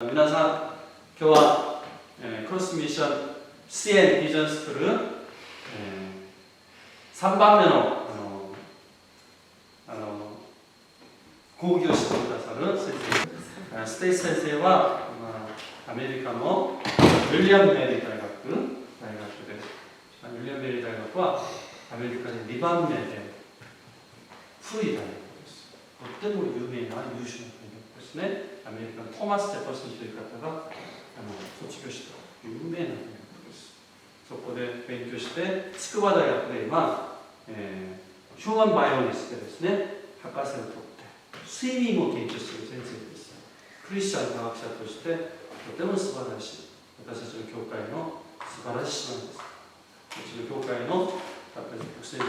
皆さん、今日は、クロスミッション支援ビジョンスクール、3番目の講義をしてくださる先生、ステイ先生は、アメリカのウィリアム・メリー大学です。ウィリアム・メリー大学はアメリカで2番目で古い大学です。とっても有名な優秀な大学ですね。アメリカのトーマス・ジェファソンという方が卒業した有名な大学です。そこで勉強して、筑波大学で今、ヒューマンバイオニストでですね、博士を取って睡眠を研究する先生です。クリスチャン科学者としてとても素晴らしい、私たちの教会の素晴らしい人なんです。うちの教会の学生に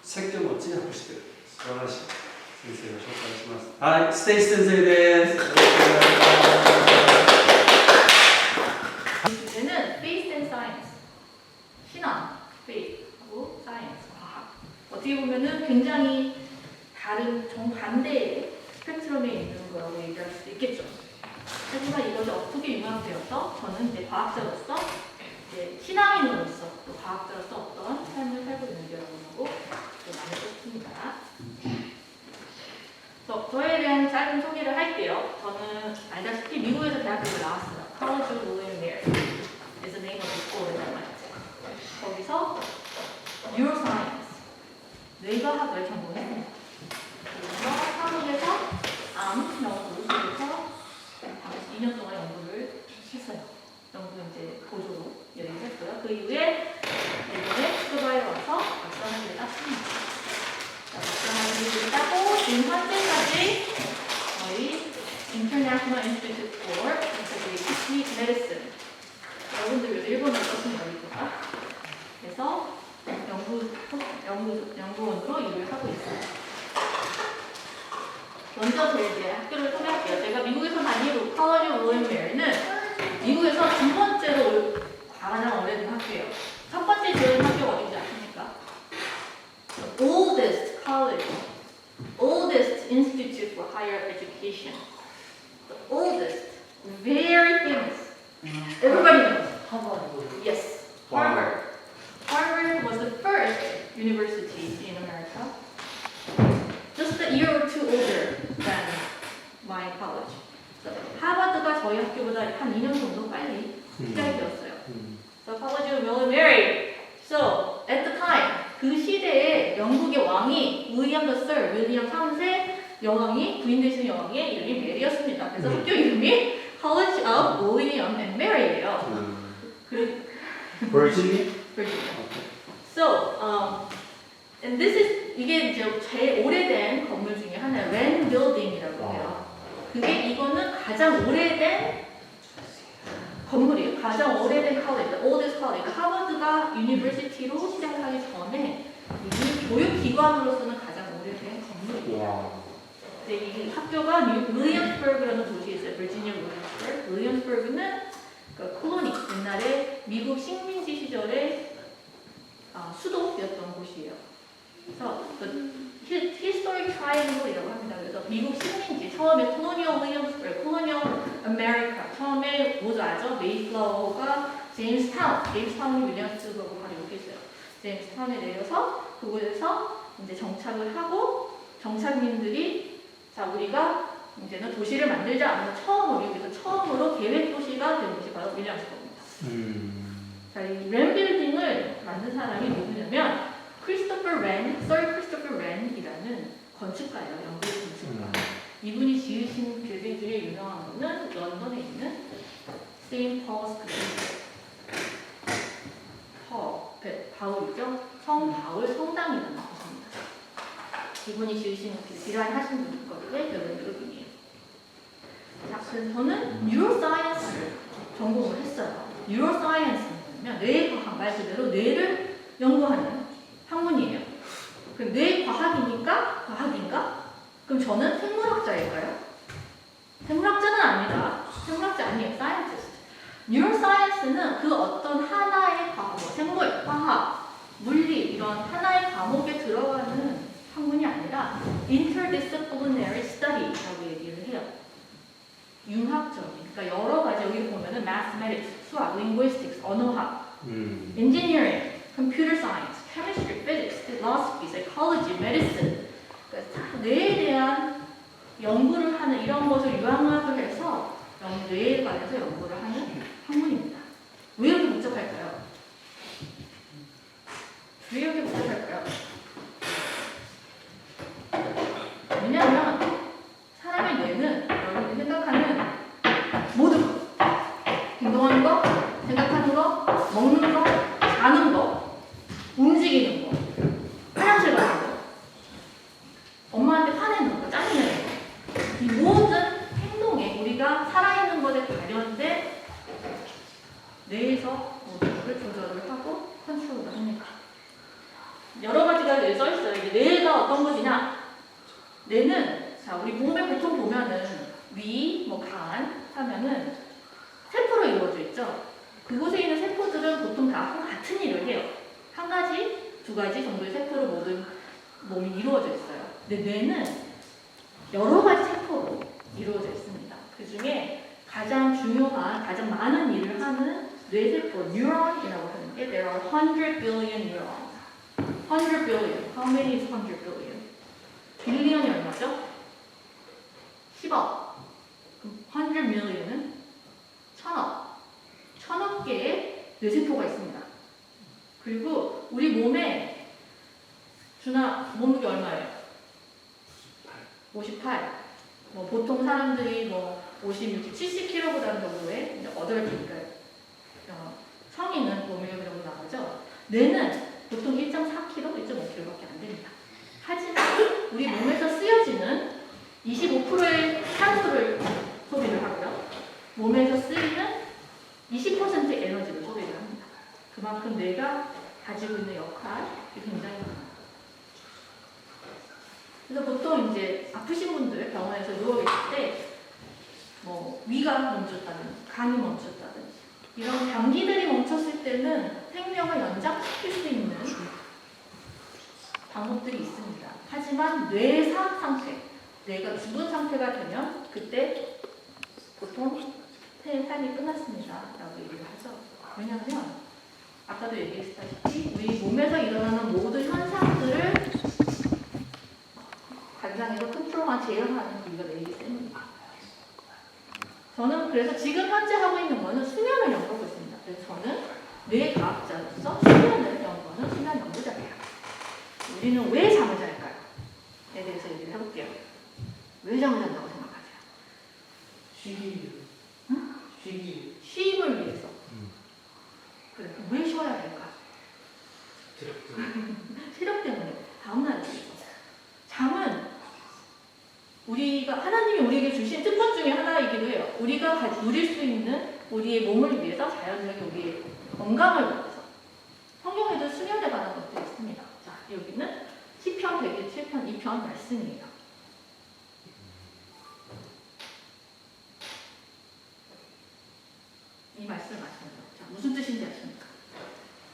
説教も通訳している素晴らしい先生を紹介します。はい、ステイ先生です。주제는 Faith and Science, 신앙, Faith하고 Science, 과학. 어떻게 보면은 굉장히 다른 정반대의 스펙트럼에 있는 거라고 얘기할 수도 있겠죠. 하지만 이것이 어떻게 융합되어서 저는 이제 과학자로서, 이제 신앙인으로서, 또 과학자로서 어떤 삶을 살고 있는지라고 나누고 싶습니다. 저에 대한 짧은 소개를 할게요. 저는 알다시피 미국에서 대학교를 나왔어요. College of William Mary is the name of the school that I went to. 거기서 Neuroscience, 뇌과학을 전공했습니다. 그래서 한국에서 암 연구 쪽에서 2년 동안 연구를 했어요. 연구 이제 보조로 여행을 했고요. 그 이후에 이번에筑波에 와서 박사학위를 땄습니다. 박사학위를 따고 지금 현재까지 저희 International Institute for Integrative Medicine, 여러분들 일본어 썼습니다. 그래서 연구원으로 일을 하고 있어요. 먼저 제 학교를 소개할게요. 제가 미국에서 다니고 College of William Mary는 미국에서 두 번째로 가장 오래된 학교예요. 첫 번째 지은 학교가 어딘지 아십니까? The oldest college, oldest institute for higher education, the oldest, very famous. Everybody knows. Harvard. Yes, Harvard. Harvard was the first university in America, just a year or two older than my college. 하버드가 저희 학교보다 한 2년 정도 빨리 시작이 되었어요. So College of William Mary. So at the time, 그 시대에 영국의 왕이 윌리엄 더 썰, 윌리엄 3세 여왕이 부인 되신 여왕의 이름이 메리였습니다. 그래서 학교 이름이 College of William and Mary예요. Virginia? Virginia. So, and this is 이게 이제 제일 오래된 건물 중에 하나예요. Wren Building이라고 해요. 그게 이거는 가장 오래된 건물이에요. 가장 오래된 college, oldest college. 하버드가 유니버시티로 시작하기 전에 이 교육기관으로서는 가장 오래된 건물이에요. 근데 이 학교가 윌리엄스버그라는 도시에 있어요. 버지니아 윌리엄스버그. 윌리엄스버그는 그 콜로니, 옛날에 미국 식민지 시절의 수도였던 곳이에요. 그래서 히스토릭 트라이앵글이라고 합니다. 그래서 미국 식민지, 처음에 콜로니얼 윌리엄스버그, 콜로니얼 아메리카, 처음에 뭐죠 알죠? 메이플라워가 제임스타운이 윌리엄스버그 바로 여기 있어요. 제임스타운에 내려서 그곳에서 이제 정착을 하고 정착민들이 자 우리가 이제는 도시를 만들자 하면 처음으로 계획 도시가 된 곳이 바로 윌리엄스버그입니다. 자, 이 렌 빌딩을 만든 사람이 누구냐면 썰 크리스토퍼 렌이라는 건축가예요. 영국의 건축가. 이분이 지으신 빌딩 중에 유명한 거는 런던에 있는 세인트 폴스 바울이죠. 성 바울 성당이라는 곳입니다. 이분이 지으신 디자인 하신 분 거기에 그분이에요. 자, 그래서 저는 뉴로사이언스를 전공을 했어요. 뉴로사이언스는 뇌과학 말 그대로 뇌를 연구하는 학문이에요. 그럼 뇌과학이니까 과학인가? 그럼 저는 생물학자일까요? 생물학자는 아니다. 생물학자 아니에요. 사이언티스트. 뉴로사이언스는 그 어떤 하나의 과목, 생물, 화학, 물리 이런 하나의 과목에 들어가는 학문이 아니라 interdisciplinary study라고 얘기를 해요. 융합적인, 그러니까 여러 가지 여기 보면은 mathematics, 수학, linguistics, 언어학, 음. engineering, computer science, chemistry, physics, philosophy, psychology, medicine. 그러니까 뇌에 대한 연구를 하는 이런 것을 융합을 해서 뇌에 관해서 연구를 하는 학문입니다. 왜 이렇게 복잡할까요? 왜 이렇게 복잡할까요? 왜냐하면 사람의 뇌는 여러분이 생각하는 모든 것, 행동하는 거, 생각하는 거, 먹는 거, 자는 거, 움직이는 거, 화장실 가는 거, 엄마한테 화내는 거, 짜증내는 거, 이 모든 행동에 우리가 살아있는 것에 관련된 뇌에서 모든 것을 조절을 하고 컨트롤을 합니다. 여러 가지가 여기 써있어요. 이게 뇌가 어떤 것이냐? 뇌는, 자, 우리 몸에 보통 보면은 위, 간 하면은 세포로 이루어져 있죠. 그곳에 있는 세포들은 보통 다 같은 일을 해요. 한 가지, 두 가지 정도의 세포로 모든 몸이 이루어져 있어요. 근데 뇌는 여러 가지 세포로 이루어져 있습니다. 그 중에 가장 중요한, 가장 많은 일을 하는 뇌세포, 뉴런이라고 하는 게 there are 100 billion neurons. 100 billion. How many is 100 billion? 빌리언이 얼마죠? 10억. 그럼 100 million은 1000억. 1000억 개의 뇌세포가 있습니다. 그리고 우리 몸에 준아 몸무게 얼마예요? 58. 뭐 보통 사람들이 뭐 56, 70kg보다는 정도의 이제 어덜트니까 성인은 몸무게 정도 나가죠. 뇌는 보통 1.4kg, 1.5kg밖에 안 됩니다. 하지만 우리 몸에서 쓰여지는 25%의 산소를 소비를 하고요. 몸에서 쓰이는 20%의 에너지를 소비를 합니다. 그만큼 뇌가 가지고 있는 역할이 굉장히 많아요. 그래서 보통 이제 아프신 분들 병원에서 누워 계실 때 뭐 위가 멈췄다든지 간이 멈췄다든지 이런 장기들이 멈췄을 때는 생명을 연장시킬 수 있는 방법들이 있습니다. 하지만 뇌 사악 상태, 뇌가 죽은 상태가 되면 그때 보통 삶이 끝났습니다. 라고 얘기를 하죠. 왜냐하면 아까도 얘기했다시피 우리 몸에서 일어나는 모든 현상들을 관상에서 컨트롤한 제어하는 우리가 뇌이기 때문입니다. 저는 그래서 지금 현재 하고 있는 거는 수면을 연구하고 있습니다. 그래서 저는 뇌과학자로서 수면을 연구하는 수면 연구자예요. 우리는 왜 잠을 잘까요? 에 대해서 얘기를 해볼게요. 왜 잠을 잔다고 생각하세요? 쉬기. 응? 쉬기. 쉼을 위해서. 그래, 왜 쉬어야 될까? 체력 때문에. 다음날 위해서. 잠은 우리가 하나님이 우리에게 주신 특권 중에 하나이기도 해요. 우리가 누릴 수 있는 우리의 몸을 위해서 자연적인 우리의 건강을 위해서. 성경에도 수면에 관한 것들이 있습니다. 자, 여기는 시편 107편 2편 말씀이에요. 이 말씀을 아십니까? 자, 무슨 뜻인지 아십니까?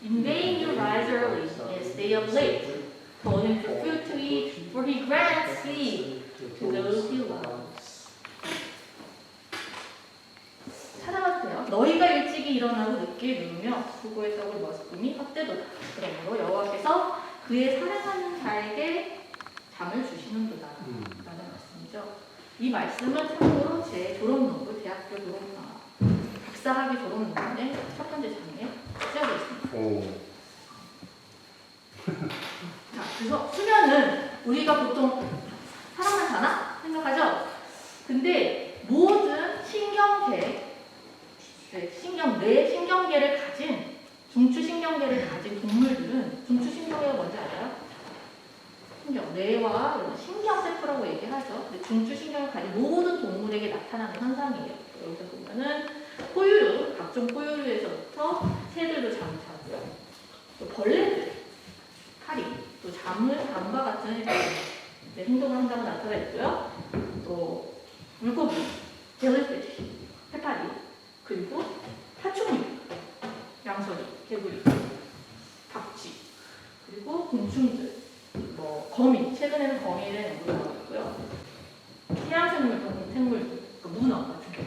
In vain you rise early and stay up late, toiling for food to eat, for he grants sleep to those he loves. 찾아봐도 돼요. 너희가 일찍이 일어나고 늦게 누우며 수고의 떡을 머금이 헛되도다. 그러므로 여호와께서 그의 사랑하는 자에게 잠을 주시는도다. 라는 말씀이죠. 이 말씀은 참고로 제 졸업논문, 대학교 박사학위 졸업논문의 첫 번째 장에 쓰여져 있습니다. 오. 자, 그래서 수면은 우리가 보통 사람만 자나? 생각하죠? 근데 모든 신경계, 신경계를 가진, 중추신경계를 가진 동물들은, 중추신경계가 뭔지 알아요? 뇌와 신경세포라고 얘기하죠. 근데 중추신경을 가진 모든 동물에게 나타나는 현상이에요. 여기서 보면은 포유류, 각종 포유류에서부터 새들도 잠을 자고요. 또 벌레들, 파리, 또 잠과 같은 행동을 한다고 나타나 있고요. 또 물고기, 젤리피쉬, 해파리, 그리고 파충류, 양서리, 개구리, 박쥐, 그리고 곤충들, 뭐 거미, 최근에는 거미에 대한 연구가 나오고 있고요. 해양생물, 생물, 문어 같은 거.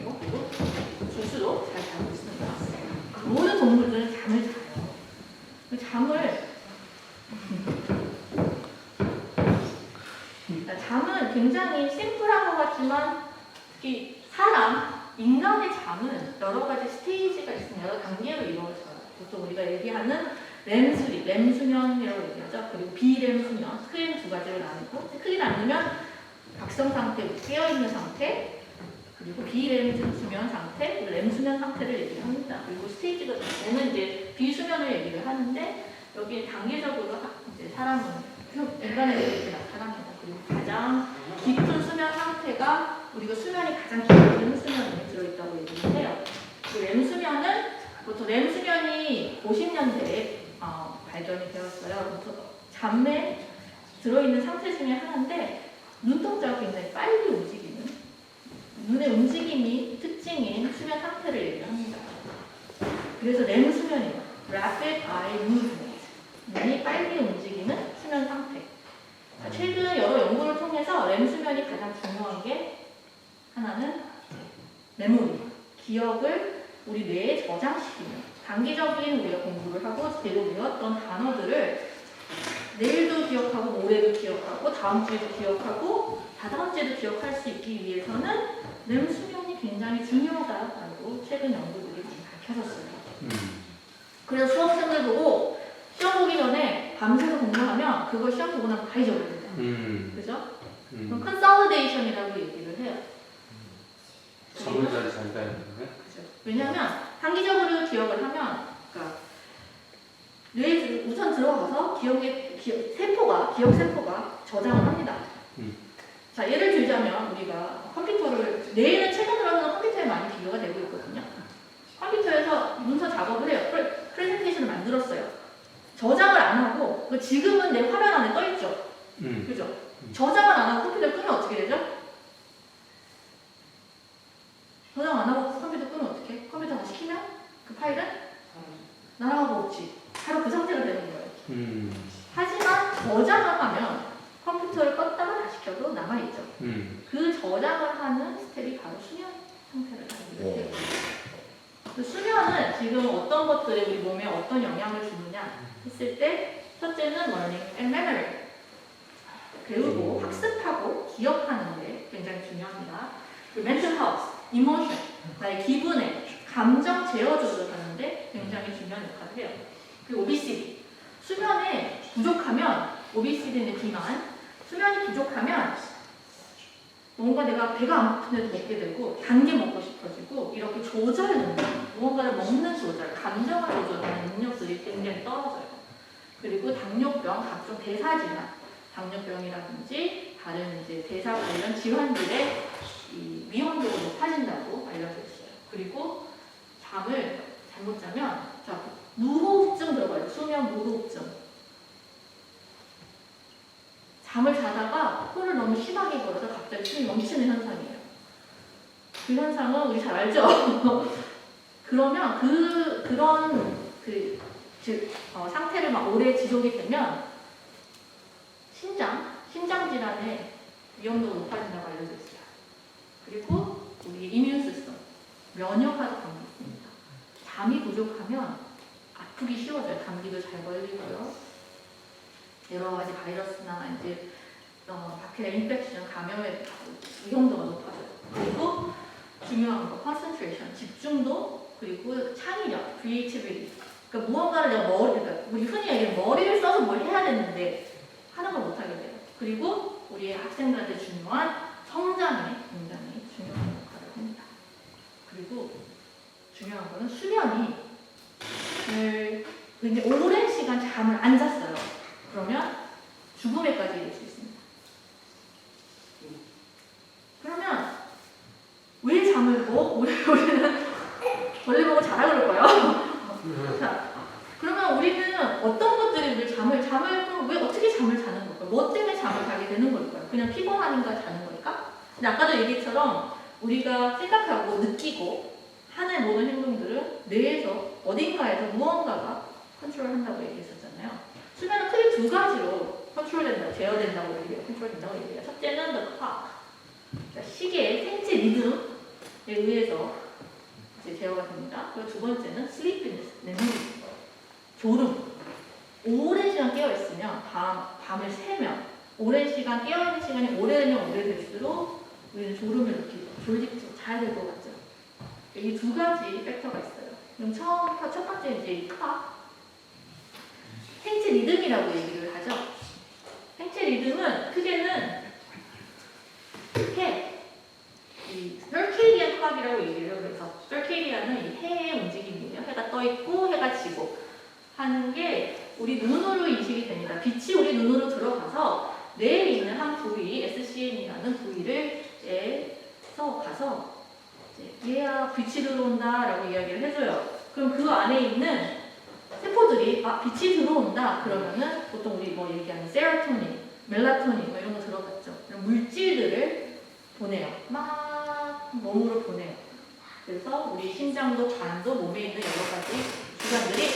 인간의 잠은 여러 가지 스테이지가 있으면 여러 단계로 이루어져요. 보통 우리가 얘기하는 렘 수면, 렘 수면이라고 얘기하죠. 그리고 비렘 수면, 크게 두 가지로 나누고, 크게 나누면 각성 상태, 깨어있는 상태, 그리고 비렘 수면 상태, 그리고 렘 수면 상태를 얘기를 합니다. 그리고 스테이지가 되는 이제 비수면을 얘기를 하는데, 여기 단계적으로 이제 사람은, 인간에게 이렇게 나타납니다. 그리고 가장 깊은 수면 상태가 우리가 수면이 가장 깊은 수면에 들어있다고 얘기를 해요. 그 렘 수면은 보통 렘 수면이 50년대에 발견이 되었어요. 잠에 들어있는 상태 중에 하나인데 눈동자가 굉장히 빨리 움직이는 눈의 움직임이 특징인 수면 상태를 얘기합니다. 그래서 렘 수면이에요. Rapid Eye Movement. 눈이 빨리 움직이는 수면 상태. 최근 여러 연구를 통해서 렘 수면이 가장 중요한 게 하나는 메모리, 기억을 우리 뇌에 저장시키는 단기적인 우리가 공부를 하고 계속 외웠던 단어들을 내일도 기억하고 모레도 기억하고 다음 주에도 기억하고 다다음 주에도 기억할 수 있기 위해서는 렘 수면이 굉장히 중요하다라고 최근 연구들이 많이 밝혀졌어요. 그래서 수험생들 보고 시험 보기 전에 밤새서 공부하면 그거 시험 보고 나면 다 잊어버립니다. 그죠? 그럼 컨솔리데이션이라고 얘기를 해요. 잠을 잘 잔다는 거네. 그죠? 왜냐하면 단기적으로 기억을 하면, 그러니까 뇌에 우선 들어가서 기억 세포가 저장을 합니다. 자, 예를 들자면 우리가 컴퓨터를 뇌에는 최근 들어서 컴퓨터에 많이 비교가 되고 있거든요. 컴퓨터에서 문서 작업을 해요. 프레젠테이션을 만들었어요. 저장을 안 하고 지금은 내 화면 안에 떠 있죠. 그죠? 저장을 안 하고 컴퓨터 끄면 어떻게 되죠? 저장 안 하고 컴퓨터 끄면 어떻게 해? 컴퓨터 다시 키면 그 파일은 날아가고 없지. 바로 그 상태가 되는 거예요. 하지만 저장을 하면 컴퓨터를 껐다가 다시 켜도 남아있죠. 그 저장을 하는 스텝이 바로 수면 상태를 가지고 있어요. 그 수면은 지금 어떤 것들이 우리 몸에 어떤 영향을 주느냐 했을 때 첫째는 learning and memory. 배우고 학습하고 기억하는 게 굉장히 중요합니다. 그리고 mental health, emotion, 나의 기분에 감정 제어 조절하는데 굉장히 중요한 역할을 해요. 그리고 obesity, 수면에 부족하면 obesity는 비만, 수면이 부족하면 뭔가 내가 배가 안 고픈데도 먹게 되고 단 게 먹고 싶어지고 이렇게 조절 능력, 무언가를 먹는 조절, 감정을 조절하는 능력들이 굉장히 떨어져요. 그리고 당뇨병, 각종 대사질환, 당뇨병이라든지 다른 이제 대사 관련 질환들의 이 위험도가 높아진다고 알려져 있어요. 그리고 잠을 잘못 자면 무호흡증 들어가요. 수면 무호흡증. 잠을 자다가 코를 너무 심하게 걸어서 갑자기 숨이 멈추는 현상이에요. 그 현상은 우리 잘 알죠? 그러면 그런 상태를 막 오래 지속이 되면 심장 질환의 위험도가 높아진다고 알려져 있어요. 그리고 우리 이뮨 시스템, 면역하는 방법이 있습니다. 잠이 부족하면 아프기 쉬워져요. 감기도 잘 걸리고요. 여러 가지 바이러스나 이제 박테리아 인펙션, 감염의 위험도가 높아져요. 그리고 중요한 거, concentration, 집중도, 그리고 창의력, creativity. 그러니까 무언가를 그러니까 우리 흔히 얘기하는 머리를 써서 뭘 해야 되는데 하는 걸 못하게 돼요. 그리고 우리 학생들한테 중요한 성장에 굉장히 중요한 역할을 합니다. 그리고 중요한 거는 수면이 굉장히 오랜 시간 잠을 안 잤어요. 그러면 죽음에까지 이를 수 있습니다. 그러면 왜 잠을 우리는 원래 보고 자라 그럴 거예요. 자, 그러면 우리는 어떤 것들이 우리 잠을 왜 어떻게 잠을 자는 걸까요? 뭐 때문에 잠을 자게 되는 걸까요? 그냥 피곤하니까 자는 걸까? 근데 아까도 얘기했처럼 우리가 생각하고 느끼고 하는 모든 행동들은 뇌에서 어딘가에서 무언가가 컨트롤한다고 얘기했었잖아요. 수면은 크게 두 가지로 컨트롤된다, 제어된다고 얘기해요. 컨트롤된다고 얘기해요. 첫째는 the clock, 그러니까 시계의 생체 리듬에 의해서 이제 제어가 됩니다. 그리고 두 번째는 sleepiness, 졸음. 오랜 시간 깨어 있으면 밤을 새면 오랜 시간 깨어 있는 시간이 오래되면 오래될수록 우리는 졸음을 느끼고 졸립고 자야 될 것 같죠. 이 두 가지 팩터가 있어요. 그럼 첫 번째 이제 이 생체 리듬이라고 얘기를 하죠. 생체 리듬은 크게는 이 circadian clock이라고 얘기를 해요. 그래서 circadian은 이 해의 움직임이에요. 해가 떠 있고 해가 지고 하는 게 우리 눈으로 인식이 됩니다. 빛이 우리 눈으로 들어가서 뇌에 있는 한 부위, SCN이라는 부위를 에서 가서 얘야 빛이 들어온다라고 이야기를 해줘요. 그럼 그 안에 있는 세포들이 빛이 들어온다 그러면은 보통 우리 뭐 얘기하는 세로토닌, 멜라토닌 뭐 이런 거 들어갔죠. 이런 물질들을 보내요. 막 몸으로 보내요. 그래서 우리 심장도 간도 몸에 있는 여러 가지 기관들이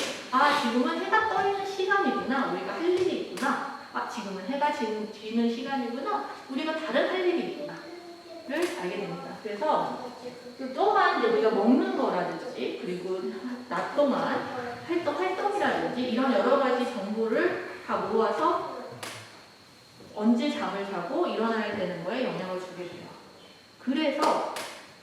지금은 해가 떠 있는 시간이구나. 우리가 할 일이 있구나. 지금은 해가 지는 시간이구나. 우리가 다른 할 일이 있구나. 를 알게 됩니다. 그래서 또한 이제 우리가 먹는 거라든지 그리고 낮 동안 활동이라든지 이런 여러 가지 정보를 다 모아서 언제 잠을 자고 일어나야 되는 거에 영향을 주게 돼요. 그래서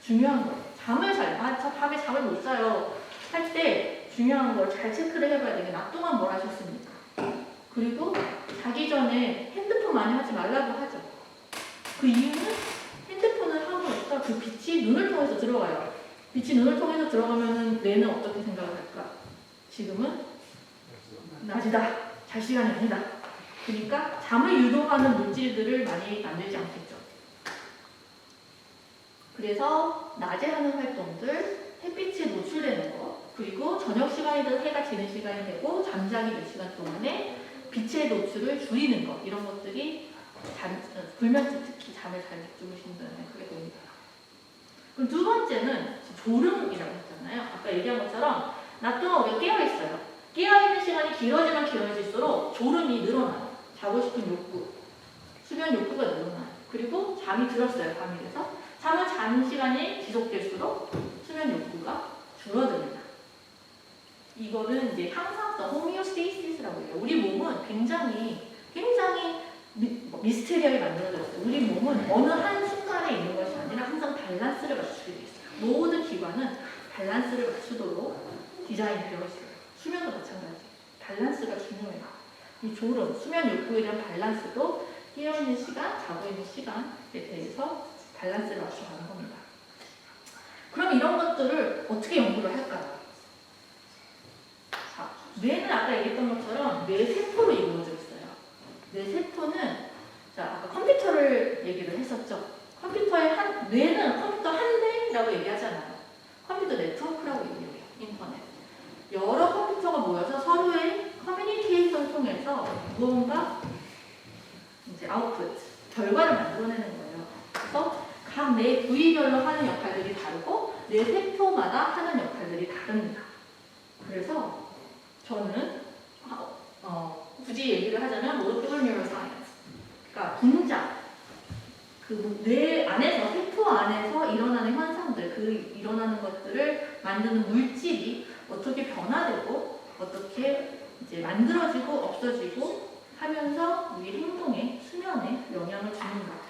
중요한 거예요. 저 밤에 잠을 못 자요. 할 때 중요한 걸 잘 체크를 해봐야 되게 낮 동안 뭘 하셨습니까? 그리고 자기 전에 핸드폰 많이 하지 말라고 하죠. 그 이유는 핸드폰을 함으로써 그 빛이 눈을 통해서 들어가요. 빛이 눈을 통해서 들어가면 뇌는 어떻게 생각을 할까? 지금은 낮이다. 잘 시간이 아니다. 그러니까 잠을 유도하는 물질들을 많이 만들지 않겠죠. 그래서 낮에 하는 활동들, 햇빛에 노출되는 거, 그리고 저녁 시간이든 해가 지는 시간이 되고 잠자기 몇 시간 동안에 빛의 노출을 줄이는 것, 이런 것들이 불면증 특히 잠을 잘 주무시는 분에게 크게 도움이 돼요. 그럼 두 번째는 졸음이라고 했잖아요. 아까 얘기한 것처럼 낮 동안 우리가 깨어있어요. 깨어있는 시간이 길어지면 길어질수록 졸음이 늘어나요. 자고 싶은 욕구, 수면 욕구가 늘어나요. 그리고 잠이 들었어요. 밤이 돼서 잠을 자는 시간이 지속될수록 수면 욕구가 줄어듭니다. 이거는 이제 항상성, 호미오스테이시스라고 해요. 우리 몸은 굉장히 미스테리하게 만들어졌어요. 우리 몸은 어느 한 순간에 있는 것이 아니라 항상 밸런스를 맞추게 되어 있어요. 모든 기관은 밸런스를 맞추도록 디자인되어 있어요. 수면도 마찬가지. 밸런스가 중요해요. 이 졸음, 수면 욕구에 대한 밸런스도 깨어있는 시간, 자고 있는 시간에 대해서 밸런스를 맞춰가는 겁니다. 그럼 이런 것들을 어떻게 연구를 할까요? 뇌는 아까 얘기했던 것처럼 뇌 세포로 이루어져 있어요. 뇌 세포는 아까 컴퓨터를 얘기를 했었죠. 뇌는 컴퓨터 한 대라고 얘기하잖아요. 컴퓨터 네트워크라고 얘기해요. 인터넷. 여러 컴퓨터가 모여서 서로의 커뮤니케이션을 통해서 무언가 이제 아웃풋, 결과를 만들어내는 거예요. 그래서 각 뇌 부위별로 하는 역할들이 다르고 뇌 세포마다 하는 역할들이 다릅니다. 그래서 저는 굳이 얘기를 하자면 molecular neuroscience, 그러니까 분자, 그 뇌 안에서 세포 안에서 일어나는 현상들, 그 일어나는 것들을 만드는 물질이 어떻게 변화되고 어떻게 이제 만들어지고 없어지고 하면서 우리 행동에 수면에 영향을 주는가?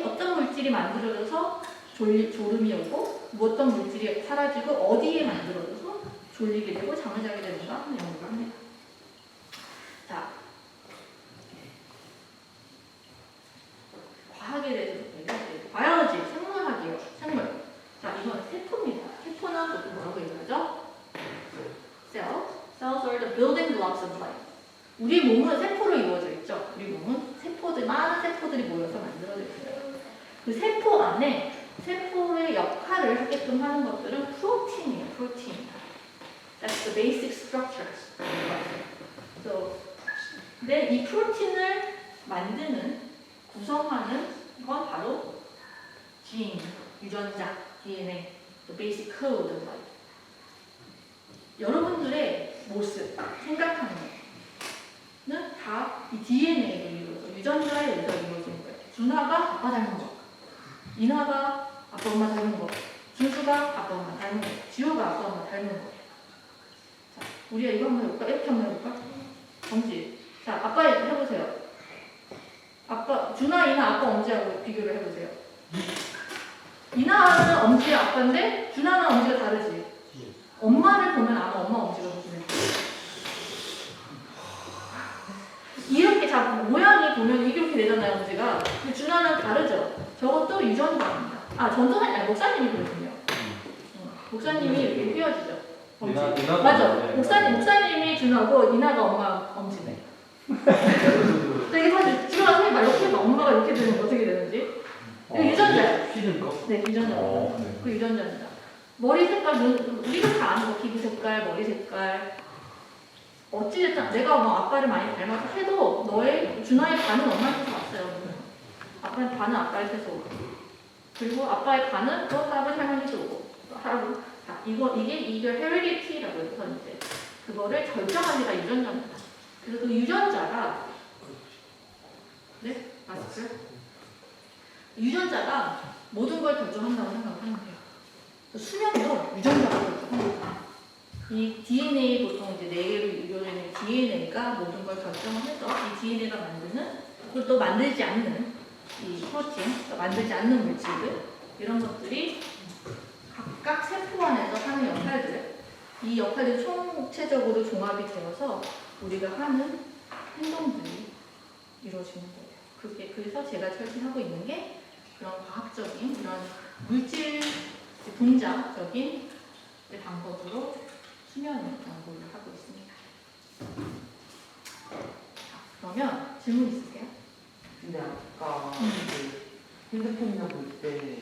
어떤 물질이 만들어져서 졸음이 오고 어떤 물질이 사라지고 어디에 만들어져서 졸리게 되고 잠을 자게 되는가 하는 연구를 합니다. 자, 과학에 대해서 얘기할게요. 바이올로지, 생물학이에요. 생물. 자, 이건 세포입니다. 세포는 보통 뭐라고 얘기하죠? Cells are the building blocks of life. 우리 몸은 세포로 이루어져 있죠. 우리 몸은 많은 세포들이 모여서 만들어져 있어요. 그 세포 안에 세포의 역할을 하게끔 하는 것들은 프로틴이에요. 프로틴. That's the basic structures. 근데 이 프로틴을 구성하는 건 바로 진, 유전자, DNA, the basic code of life. 여러분들의 모습, 생각하는 거는 다 이 DNA로 이루어져, 유전자에 의해서 이루어지는 거예요. 준하가 아빠 닮은 거, 인하가 아빠 엄마 닮은 거, 준수가 아빠 엄마 닮은 거, 지호가 아빠 엄마 닮은 거. 자, 우리가 이거 한번 해볼까? 이렇게 한번 해볼까? 정지. 자, 아빠 해보세요. 준하, 인하, 아빠 언제하고 비교를 해보세요. 이나는 엄지가 아빠인데 준하는 엄지가 다르지. 엄마를 보면 아마 엄마 엄지가 무슨 이렇게 자꾸 모양이 보면 이렇게 되잖아요 엄지가. 근데 준하는 다르죠. 저것도 유전자입니다. 아 전도사님 아니 목사님이거든요. 목사님이 이렇게 휘어지죠. 엄지. 맞아. 목사님이 준하고 이나가 엄마 엄지네. 이게 사실 준하가 선생님 말 이렇게 하면 엄마가 이렇게 되면 어떻게 되는지. 이거 유전자예요. 휘는 거? 네, 유전자. 네. 그 유전자입니다. 머리 색깔, 우리가 다 아는 거, 피부 색깔, 머리 색깔. 어찌됐든 내가 뭐 아빠를 많이 닮아서 해도 너의 준하의 반은 엄마한테서 왔어요. 아빠의 반은 아빠한테서 오고. 그리고 아빠의 반은 또 할아버지 할머니한테 오고. 할아버지. 자, 이게 헤리디티라고 해서 이제 그거를 결정하기가 유전자입니다. 그래서 그 유전자가 네? 맞았어요? 유전자가 모든 걸 결정한다고 생각하면 돼요. 수명도 유전자가 결정합니다. 이 DNA 보통 이제 4개로 이루어지는 DNA가 모든 걸 결정을 해서 이 DNA가 만드는 그걸 또 만들지 않는 이 프로틴, 만들지 않는 물질들 이런 것들이 각각 세포 안에서 하는 역할들 이 역할들이 총체적으로 종합이 되어서 우리가 하는 행동들이 이루어지는 거예요. 그래서 제가 철칙하고 있는 게 그런 과학적인 이런 물질 분자적인 방법으로 수면 연구를 하고 있습니다. 자, 그러면 질문 있으세요? 근데 아까 그 핸드폰이나 볼때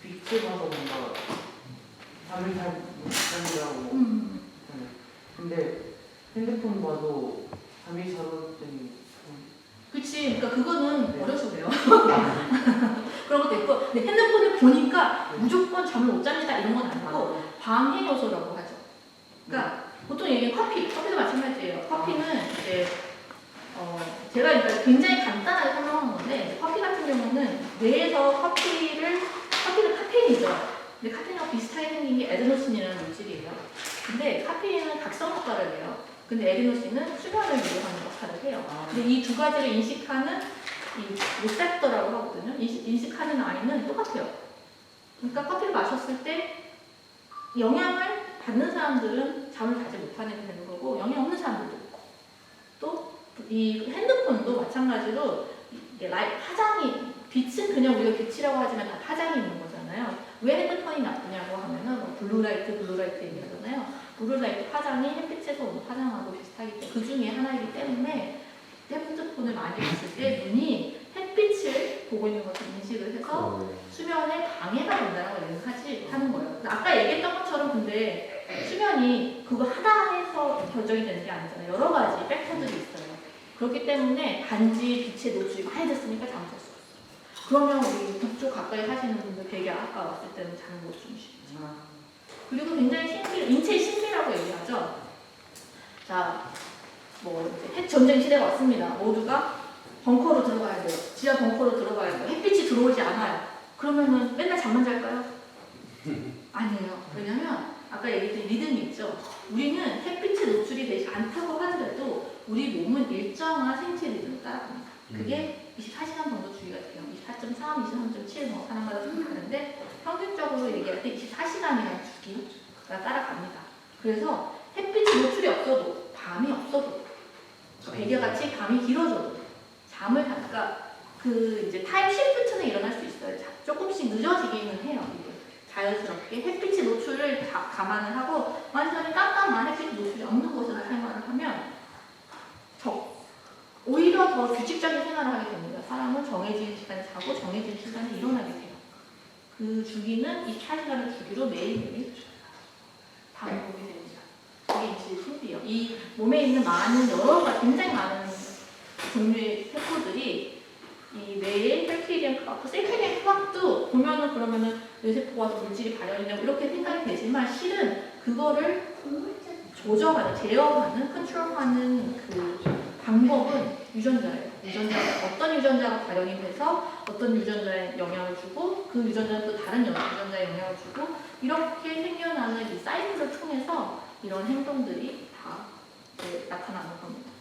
빛을 봐서 뭔가 잠을 잘 못 자더라고. 근데 핸드폰 봐도 잠이 잘 올 때는 그치. 그러니까 그거는 어려서 그래요. 그런 것도 있고, 근데 핸드폰을 보니까 무조건 잠을 못 잡니다 이런 건 아니고 방해 요소라고 하죠. 그러니까 보통 얘기는 커피도 마찬가지예요. 커피는 이제 제가 그러니까 굉장히 간단하게 설명한 건데 커피 같은 경우는 뇌에서 커피는 카페인이죠. 근데 카페인하고 비슷하게 생긴 게 에드노신이라는 물질이에요. 근데 카페인은 각성 효과를 해요. 근데 에디노신은 수면을 유도하는 역할을 해요. 근데 이 두 가지를 인식하는 이 리셉터라고 하거든요. 인식하는 아이는 똑같아요. 그러니까 커피를 마셨을 때 영향을 받는 사람들은 잠을 자지 못하게 되는 거고 영향 없는 사람들도 있고 또 이 핸드폰도 마찬가지로 이게 파장이 빛은 그냥 우리가 빛이라고 하지만 다 파장이 있는 거잖아요. 왜 핸드폰이 나쁘냐고 하면은 뭐 블루라이트 얘기하잖아요. 블루라이트 파장이 햇빛에서 오는 파장하고 비슷하기 때문에 그 중에 하나이기 때문에 핸드폰을 많이 봤을 때 눈이 햇빛을 보고 있는 것을 인식을 해서 수면에 방해가 된다고 하는 거예요. 아까 얘기했던 것처럼 근데 수면이 그거 하나 해서 결정이 되는 게 아니잖아요. 여러 가지 팩터들이 있어요. 그렇기 때문에 단지 빛에 노출이 많이 됐으니까 잠잘 수 없어요. 그러면 우리 북쪽 가까이 사시는 분들 되게 아까 왔을 때는 잠을 못 주무시죠. 그리고 굉장히 인체의 신비라고 얘기하죠. 자, 뭐 이제 핵전쟁 시대가 왔습니다. 모두가 벙커로 들어가야 돼요. 지하 벙커로 들어가야 돼요. 햇빛이 들어오지 않아요. 그러면은 맨날 잠만 잘까요? 아니에요. 왜냐면 아까 얘기했던 리듬이 있죠. 우리는 햇빛에 노출이 되지 않다고 하더라도 우리 몸은 일정한 생체 리듬을 따라갑니다. 그게 24시간 정도 주기가 돼요. 24.3, 23.7 뭐 사람마다 좀 다른데 평균적으로 얘기할 때 24시간이라는 주기가 따라갑니다. 그래서 햇빛이 노출이 없어도 밤이 없어도 베개같이 밤이 길어져도 잠을 그러니까 그 이제 타임 시프트는 일어날 수 있어요. 조금씩 늦어지기는 해요. 이게 자연스럽게 햇빛의 노출을 감안을 하고 완전히 깜깜한 햇빛 노출이 없는 곳에서 생활을 하면 오히려 더 규칙적인 생활을 하게 됩니다. 사람은 정해진 시간에 자고 정해진 시간에 일어나게 돼요. 그 주기는 24시간의 주기로 매일매일 반복이 됩니다. 그게 인체의 신비예요. 이 몸에 있는 굉장히 많은 종류의 세포들이 이 뇌의 셀케리안 클락, 셀케리안 클락도 보면은 그러면은 뇌세포가 물질이 발현이 되고 이렇게 생각이 되지만 실은 그거를 조정하는, 제어하는, 컨트롤하는 그 방법은 유전자예요. 어떤 유전자가 발현이 돼서 어떤 유전자에 영향을 주고 그 유전자는 또 다른 유전자에 영향을 주고 이렇게 생겨나는 이 사이클을 통해서 이런 행동들이 다 나타나는 겁니다.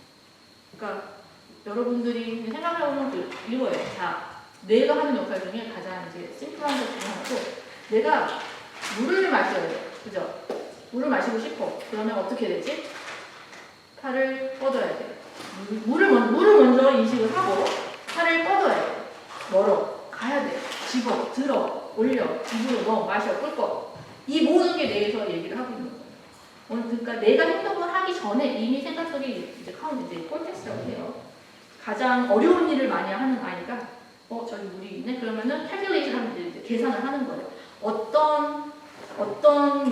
그러니까 여러분들이 생각해보면 이거예요. 자, 뇌가 하는 역할 중에 가장 이제 심플한 것 중에 하나고, 내가 물을 마셔야 돼. 그죠? 물을 마시고 싶어. 그러면 어떻게 되지? 팔을 뻗어야 돼. 물을 먼저 인식을 하고 팔을 뻗어야 돼. 멀어. 가야 돼. 집어, 들어, 올려, 입으로 넣어, 마셔, 꿀꺽. 이 모든 게 뇌에서 얘기를 하고 있는 거예요. 그러니까 내가 행동을 하기 전에 이미 생각 속에 이제 콜텍스라고 해요. 가장 어려운 일을 많이 하는 아이가 저기 물이 있네? 그러면은 캘큘레이션 하면 이제 계산을 하는 거예요. 어떤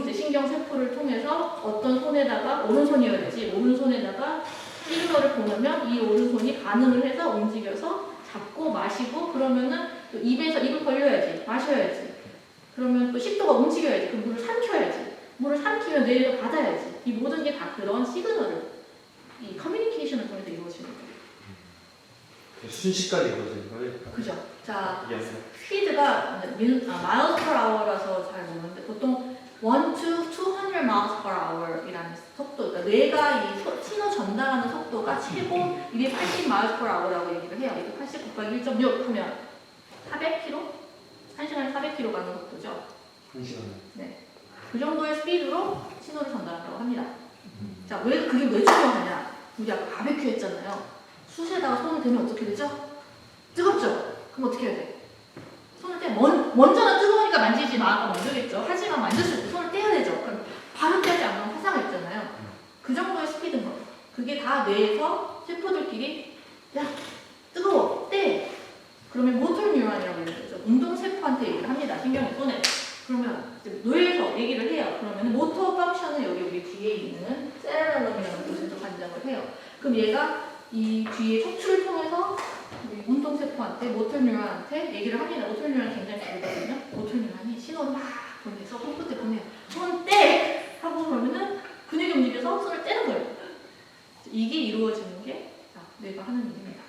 이제 신경세포를 통해서 어떤 손에다가 오른손이어야 되지, 오른손에다가 시그널을 보내면 이 오른손이 반응을 해서 움직여서 잡고 마시고, 그러면은 또 입을 벌려야지, 마셔야지. 그러면 또 식도가 움직여야지. 그럼 물을 삼켜야지. 물을 삼키면 뇌에서 받아야지. 이 모든 게 다 그런 시그널을, 이 커뮤니케이션을 통해서 이루어지는 거예요. 순식간에 이루어지는 거예요. 그죠? 자, 예. 스피드가 miles per hour라서 잘 모르는데 보통 1 to 200 miles per hour이라는 속도, 그러니까 뇌가 이 신호 전달하는 속도가 최고 280 miles per hour라고 얘기를 해요. 280 곱하기 1.6 하면 400km? 1시간에 400km 가는 속도죠. 1시간에. 네. 그 정도의 스피드로 신호를 전달한다고 합니다. 자, 그게 왜 중요하냐? 우리 아까 바베큐 했잖아요. 숯에다가 손을 대면 어떻게 되죠? 뜨겁죠? 그럼 어떻게 해야 돼? 손을 떼. 먼저는 뜨거우니까 만지지 마. 먼저겠죠. 하지만 만졌을 때 손을 떼야 되죠. 그럼 바로 떼지 않으면 화상이 있잖아요. 그 정도의 스피드인 거예요. 그게 다 뇌에서 세포들끼리 야, 뜨거워, 떼. 그러면 모tor 뉴런이라고 얘기하죠. 운동세포한테 얘기를 합니다. 신경의 손에. 그러면 이제 뇌에서 얘기를 해요. 그러면 모터 펑션은 여기 우리 뒤에 있는 세레벨럼이라는 곳에서 관장을 해요. 그럼 얘가 이 뒤에 척추를 통해서 우리 운동세포한테, 모터 뉴런한테 얘기를 합니다. 모터 뉴런이 굉장히 다르거든요. 모터 뉴런이 신호를 막 보내서 손끝에 보내요. 손 떼! 하고 그러면은 근육이 움직여서 손을 떼는 거예요. 이게 이루어지는 게 뇌가 하는 일입니다.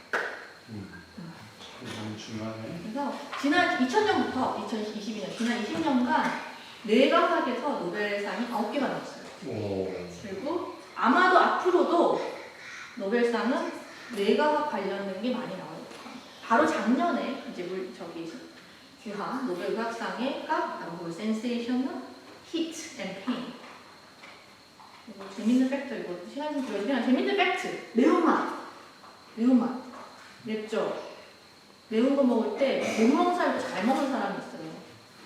너무 중요하네. 그래서 지난 2000년부터 2022년, 지난 20년간 뇌과학에서 노벨상이 9개가 나왔어요. 오. 그리고 아마도 앞으로도 노벨상은 뇌과학 관련된 게 많이 나올 거예요. 바로 작년에 이제 규하 노벨 의학상에가 바로 센세이셔널 히트 앤 페인. 이거 재밌는 팩트, 이거 시간 좀 보여주면 재밌는 팩트. 매운맛 맵죠. 매운 거 먹을 때 못 먹는 사람도 잘 먹는 사람이 있어요.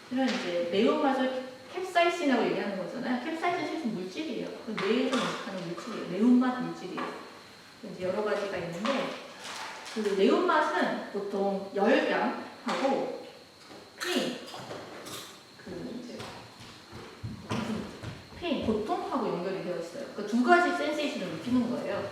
그냥 이제 매운맛을 캡사이신이라고 얘기하는 거잖아요. 캡사이신 실제 물질이에요. 그 뇌에서 인식하는 물질이에요. 매운맛 물질이에요. 이제 여러 가지가 있는데, 그 매운맛은 보통 열감하고 페인, 고통하고 연결이 되어 있어요. 그 두 가지 센세이션을 느끼는 거예요.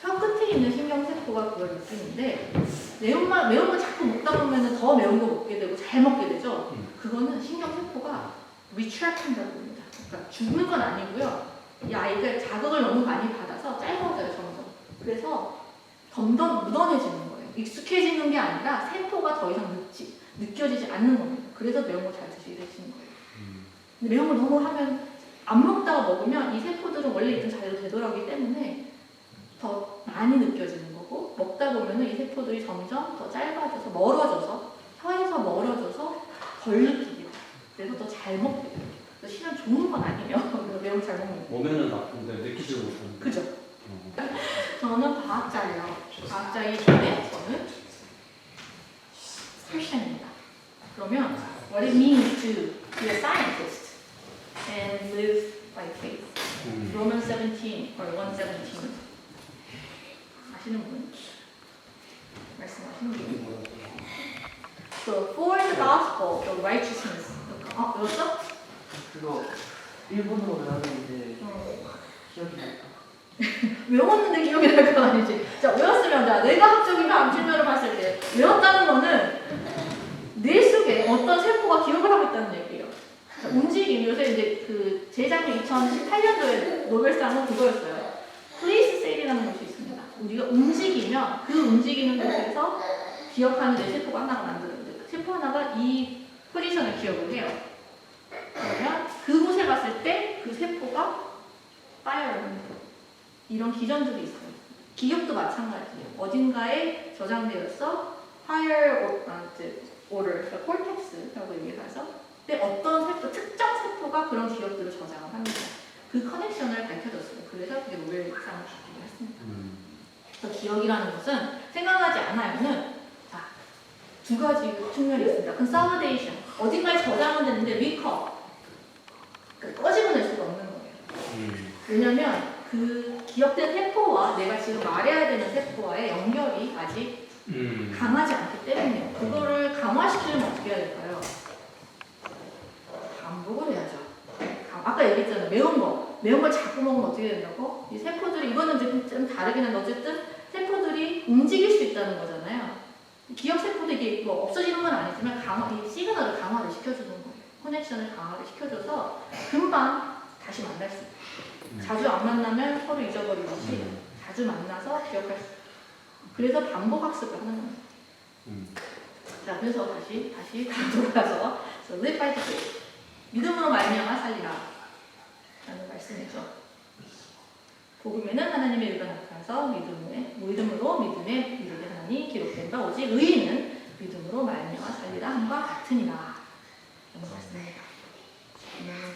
혀 끝에 있는 신경세포가 그걸 느끼는데, 매운 거 자꾸 먹다 보면 더 매운 거 먹게 되고 잘 먹게 되죠. 그거는 신경세포가 retract한다고 합니다. 그러니까 죽는 건 아니고요. 이 아이가 자극을 너무 많이 받아서 짧아져요, 점점. 그래서 점점 묻어내지는 거예요. 익숙해지는 게 아니라 세포가 더 이상 느껴지지 않는 겁니다. 그래서 매운 거 잘 드시게 되시는 거예요. 근데 매운 걸 너무 하면, 안 먹다가 먹으면 이 세포들은 원래 있던 자리로 되돌아오기 때문에 더 많이 느껴지는 거고, 먹다 보면은 이 세포들이 점점 더 짧아져서 멀어져서, 혀에서 멀어져서 덜 느끼게 돼요. 그래서 더 잘 먹게 돼요. 그래서 실은 좋은 건 아니에요. 매운 걸 잘 먹는 거. 몸에는 나쁜데 느끼지 못하는. 그죠? 저는 과학자예요. 과학자이기 전에 저는 크리스천입니다. 그러면 what it means to be a scientist and live by faith. Romans 17 or 117. 아시는 분? 말씀하시는 분? So for the gospel, the righteousness. 외웠어? 그거 일본어로 외웠는데 기억이 날까? 외웠는데 기억이 날 건 아니지. 자, 외웠으면, 뇌과학적인 암실면을 봤을 때 외웠다는 거는 뇌 속에 어떤 세포가 기억을 하고 있다는 얘기예요. 자, 움직임, 요새 이제 그 재작년 2018년도에 노벨상은 그거였어요. 플레이스 셀이라는 것이 있습니다. 우리가 움직이면 그 움직이는 곳에서 기억하는 뇌 세포가 하나가 만들어져요. 세포 하나가 이 포지션을 기억을 해요. 그러면 그곳에 갔을 때 그 세포가 파이어를 합니다. 이런 기전들이 있어요. 기억도 마찬가지예요. 어딘가에 저장되어서 higher order, 그러니까 cortex라고 얘기해서 근데 어떤 세포, 특정 세포가 그런 기억들을 저장을 합니다. 그 커넥션을 밝혀줬어요. 그래서 그게 노벨상을 주기로 했습니다. 그래서 기억이라는 것은 생각하지 않아요는 자, 두 가지 측면이 있습니다. consolidation, 어딘가에 저장은 됐는데 recall, 그러니까 꺼집어낼 수가 없는 거예요. 왜냐면 그 기억된 세포와 내가 지금 말해야 되는 세포와의 연결이 아직 강하지 않기 때문에 그거를 강화시키려면 어떻게 해야 될까요? 반복을 해야죠. 아까 얘기했잖아요. 매운 걸 자꾸 먹으면 어떻게 된다고? 이 세포들이 이거는 좀 다르긴 한데 어쨌든 세포들이 움직일 수 있다는 거잖아요. 기억 세포도 이게 뭐 없어지는 건 아니지만 이 시그널을 강화를 시켜주는 거예요. 커넥션을 강화를 시켜줘서 금방 다시 만날 수 있어요. 자주 안 만나면 서로 잊어버리듯이 자주 만나서 기억할 수 있어요. 그래서 반복 학습을 하는 거예요. 자, 그래서 다시 돌아가서 live by faith, 믿음으로 말미암아 살리라 라는 말씀이죠. 복음에는 하나님의 의가 나타나서 믿음으로 믿음에 이르게 하나니 기록된 바 오직 의인은 믿음으로 말미암아 살리라 함과 같으니라 라는 말씀입니다.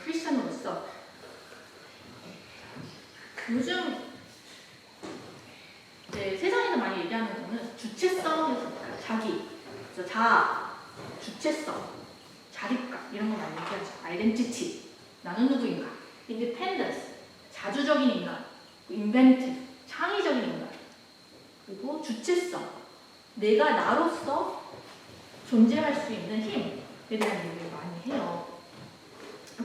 크리스천으로서 요즘 이제 세상에서 많이 얘기하는 거는 주체성에서 자기, 자아, 주체성, 자립감 이런 거 많이 얘기하죠. 아이덴티티, 나는 누구인가, 인디펜던스, 자주적인 인간, 인벤티브, 창의적인 인간, 그리고 주체성, 내가 나로서 존재할 수 있는 힘에 대한 얘기를 많이 해요.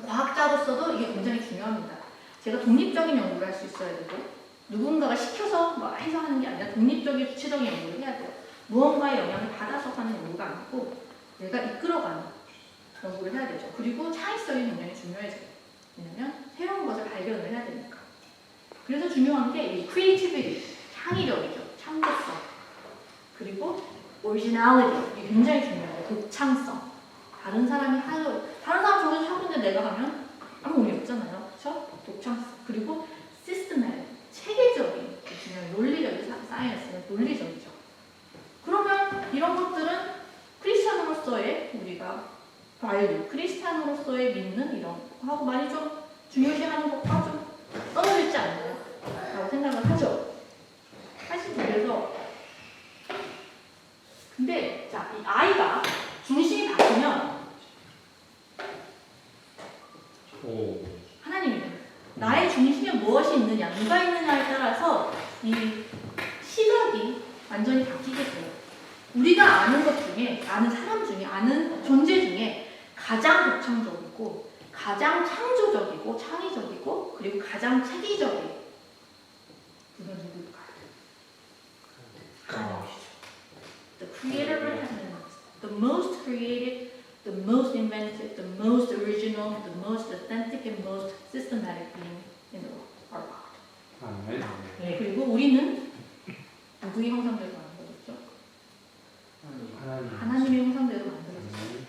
과학자로서도 이게 굉장히 중요합니다. 제가 독립적인 연구를 할 수 있어야 되고 누군가가 시켜서 해서 하는 게 아니라 독립적인 주체적인 연구를 해야 돼요. 무언가의 영향을 받아서 하는 연구가 아니고 내가 이끌어가는 연구를 해야 되죠. 그리고 창의성이 굉장히 중요해져요. 왜냐면 새로운 것을 발견을 해야 되니까. 그래서 중요한 게 이 creativity, 창의력이죠. 창조성. 그리고 originality, 이게 굉장히 중요해요. 독창성. 다른 사람 저기서 하고 있는데 내가 하면 아무 의미 없잖아요. 그렇죠? 독창성. 그리고 systematic, 체계적인, 중요한 논리적인 사이언스는 논리적이죠. 그러면 이런 것들은 크리스찬으로서의 우리가 value, 크리스찬으로서의 믿는 이런 하고 많이 좀 중요시하는 것과 좀 떨어져 있지 않나요? 라고 생각을 하죠. 사실 그래서 근데 자, 이 아이가 중심이 바뀌면 하나님이에요. 나의 중심에 무엇이 있느냐, 누가 있느냐에 따라서 이 시각이 완전히 바뀌게 돼요. 우리가 아는 것 중에, 아는 사람 중에, 아는 존재 중에 가장 독창적이고, 가장 창조적이고, 창의적이고, 그리고 가장 체계적인 그건 누굴까요? 하나님이시죠. The creator has the most creative, the most inventive, the most original, the most authentic, and most systematic being in the world, our God. 네, 그리고 우리는 누구의 형상대로 만들어졌죠? 하나님의 형상대로 만들어졌어요.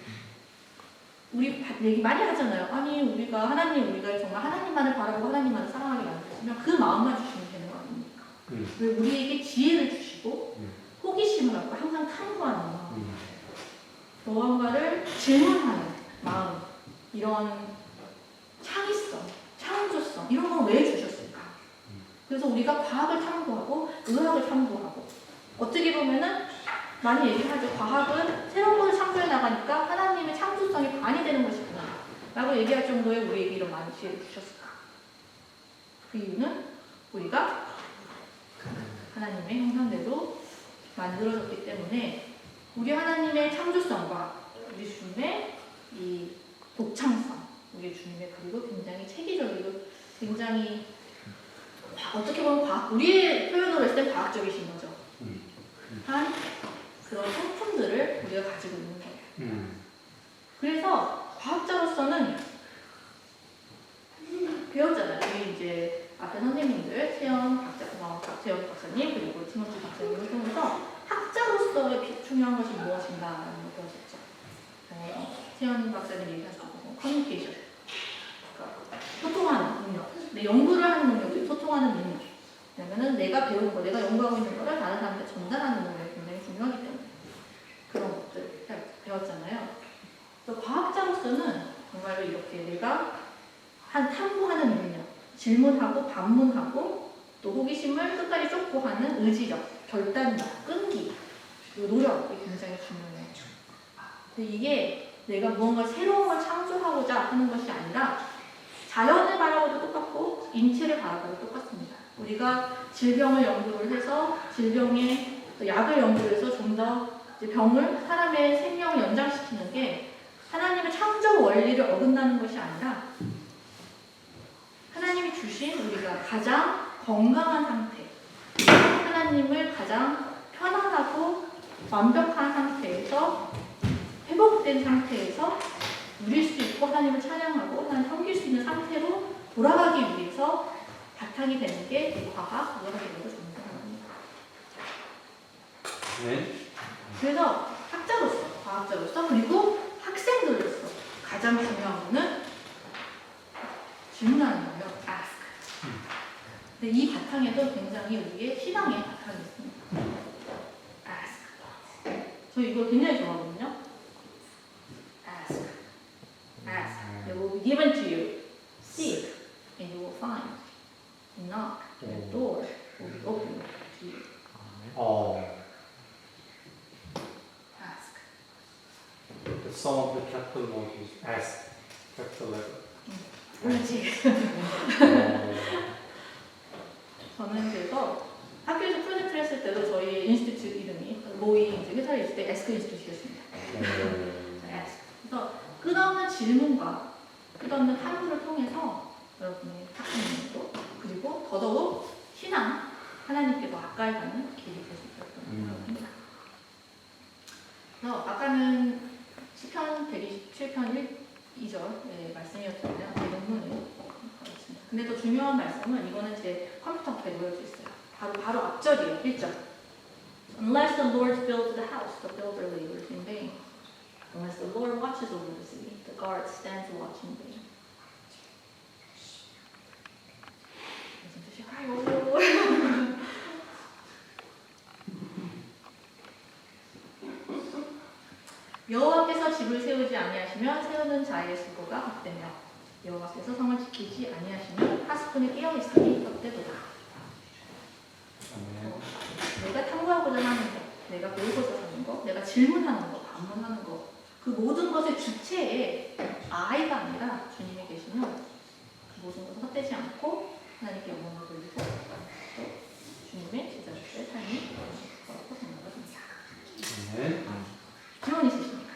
우리 얘기 많이 하잖아요. 아니 우리가 정말 하나님만을 바라보고 하나님만을 사랑하게 만들었으면 그 마음만 주시면 되는 거 아닙니까? 왜 우리에게 지혜를 주시고 호기심을 갖고 항상 탐구하는 마음, 무언가를 질문하는 마음, 이런 창의성, 창조성 이런 건 왜 주셨을까? 그래서 우리가 과학을 탐구하고 의학을 탐구하고 어떻게 보면은 많이 얘기하죠. 과학은 새로운 것을 창조해 나가니까 하나님의 창조성이 반이 되는 것이구나 라고 얘기할 정도의 우리에게 이런 많은 지혜를 주셨을까? 그 이유는 우리가 하나님의 형상대로 만들어졌기 때문에 우리 하나님의 창조성과 우리 주님의 이 독창성, 우리 주님의 그리고 굉장히 체계적이고 굉장히 어떻게 보면 우리의 표현으로 했을 때 과학적이신 거죠. 한 그런 성품들을 우리가 가지고 있는 거예요. 그래서 과학자로서는 배웠잖아요. 우리 이제 앞에 선생님들, 최연 박사님 그리고 티모티 박사님을 통해서 학자로서의 중요한 것이 무엇인가라는 걸 배웠었죠. 최연 박사님 얘기하셨고 커뮤니케이션, 그러니까 소통하는 능력, 내 연구를 하는 능력이 소통하는 능력. 왜냐면은 내가 배운 거, 내가 연구하고 있는 거를 다른 사람한테 전달하는 능력이 굉장히 중요하기 때문에. 질문하고 반문하고 또 호기심을 끝까지 쫓고 하는 의지력, 결단력, 끈기, 그리고 노력이 굉장히 중요해요. 근데 이게 내가 무언가 새로운 걸 창조하고자 하는 것이 아니라 자연을 바라봐도 똑같고 인체를 바라봐도 똑같습니다. 우리가 질병을 연구를 해서 질병의 약을 연구해서 좀 더 병을 사람의 생명을 연장시키는 게 하나님의 창조 원리를 어긋나는 것이 아니라 하나님이 주신 우리가 가장 건강한 상태, 하나님을 가장 편안하고 완벽한 상태에서 회복된 상태에서 누릴 수 있고 하나님을 찬양하고 하나님 섬길 수 있는 상태로 돌아가기 위해서 바탕이 되는 게 과학, 의학적으로 존재합니다. 네. 그래서 학자로서, 과학자로서, 그리고 학생들로서 가장 중요한 거는 질문하는 거예요. ask. 근데 이 바탕에도 굉장히 우리의 신앙의 바탕이 있습니다. ask. 저 이거 굉장히 좋아하거든요. ask. Ask. It will be given to you. Seek, and you will find. Knock, and the door will be opened to you. Ask. Some of the capital word is ask. capital letter. 그렇지. 저는 그래서 학교에서 프로젝트를 했을 때도 저희 인스티튜트 이름이 모의 이제 회사에 있을 때 에스크 인스티튜트였습니다. 에스크. 그래서 끝없는 질문과 끝없는 탐구를 통해서 여러분의 학생님도 그리고 더더욱 신앙, 하나님께 더 가까이 가는 길이 될 수 있었던 생각합니다. 그래서 아까는 시편 127편 2절의 말씀이었잖아요. 제 논문에 있습니다. 근데 더 중요한 말씀은 이거는 제 컴퓨터 앞에 놓여져 있어요. 바로 앞절이에요. 1절. Unless the Lord builds the house, the builder labors in vain. Unless the Lord watches over the city, the guard stands watch in vain. 무슨 뜻일까요? 여호와께서 집을 세우지 아니하시면 세우는 자의 수고가 헛되며 여호와께서 성을 지키지 아니하시면 하스푼이 깨어 있으니 헛되도다. 내가 탐구하고자 하는 것, 내가 배우고자 하는 것, 내가 질문하는 것, 반문하는 것, 그 모든 것의 주체에 아이가 아니라 주님이 계시면 그 모든 것은 헛되지 않고 하나님께 영광을 돌리고 또 주님의 제자로서의 삶이 거라고 생각을 합니다. 네. 질문 있으십니까?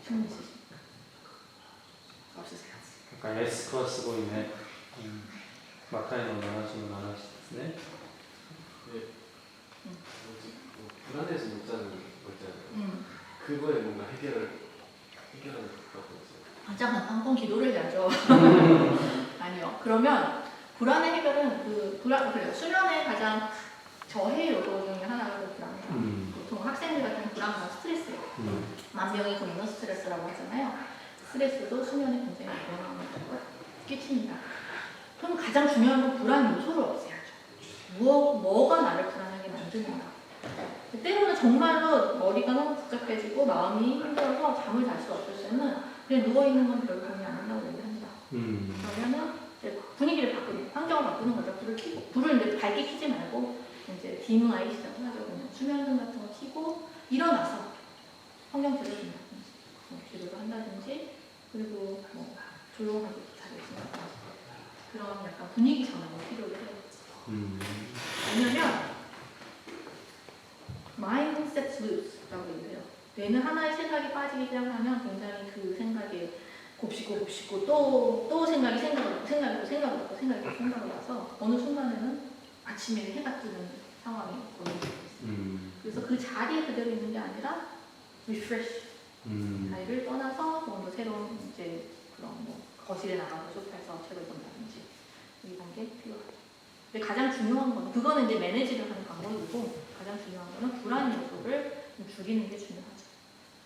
질문 있으십니까? 없으세요? なんか S はすごいね。若いの70の話ですね。 불안해서 못 자는 거 있잖아요. 그거에 뭔가 해결하는 것 같아요. 잠깐 한번 기도를 해야죠. 아니요. 그러면 불안의 해결은 그래요. 수면의 가장 저해 요소 중에 하나가 불안이에요. 보통 학생들 같은 불안은 스트레스예요. 만병이 고이는 스트레스라고 하잖아요. 스트레스도 수면에 굉장히 영향을 끼칩니다. 그럼 가장 중요한 건 불안 요소를 없애야죠. 뭐가 나를 불안하게 만드는가. 때로는 정말로 머리가 너무 복잡해지고 마음이 힘들어서 잠을 잘 수 없을 때는 그냥 누워있는 건 별로 도움이 안 된다고 얘기합니다. 그러면은 이제 분위기를 바꾸는, 환경을 바꾸는 거죠. 불을 켜고, 불을 이제 밝게 켜지 말고 이제 dim light이라고 하죠. 그냥 수면등 같은 거 켜고 일어나서 성경 들어준다든지 기도를 한다든지 그리고 뭐 조용하게 자리에 있는다든지 그런 약간 분위기 전환이 필요를 해요. 왜냐면 mind sets loose라고 얘기해요. 뇌는 하나의 생각이 빠지기 시작하면 굉장히 그 생각에 곱씹고 또 생각이 와서 어느 순간에는 아침에 해가 뜨는 상황이 오는 거예요. 그래서 그 자리에 그대로 있는 게 아니라 refresh 자리를 떠나서 뭔가 새로운 이제 그런 뭐 거실에 나가서 소파에서 책을 본다든지 이런 게 필요하죠. 근데 가장 중요한 건 그거는 이제 매니지를 하는 방법이고 가장 중요한 거는 불안 요소를 줄이는 게 중요하죠.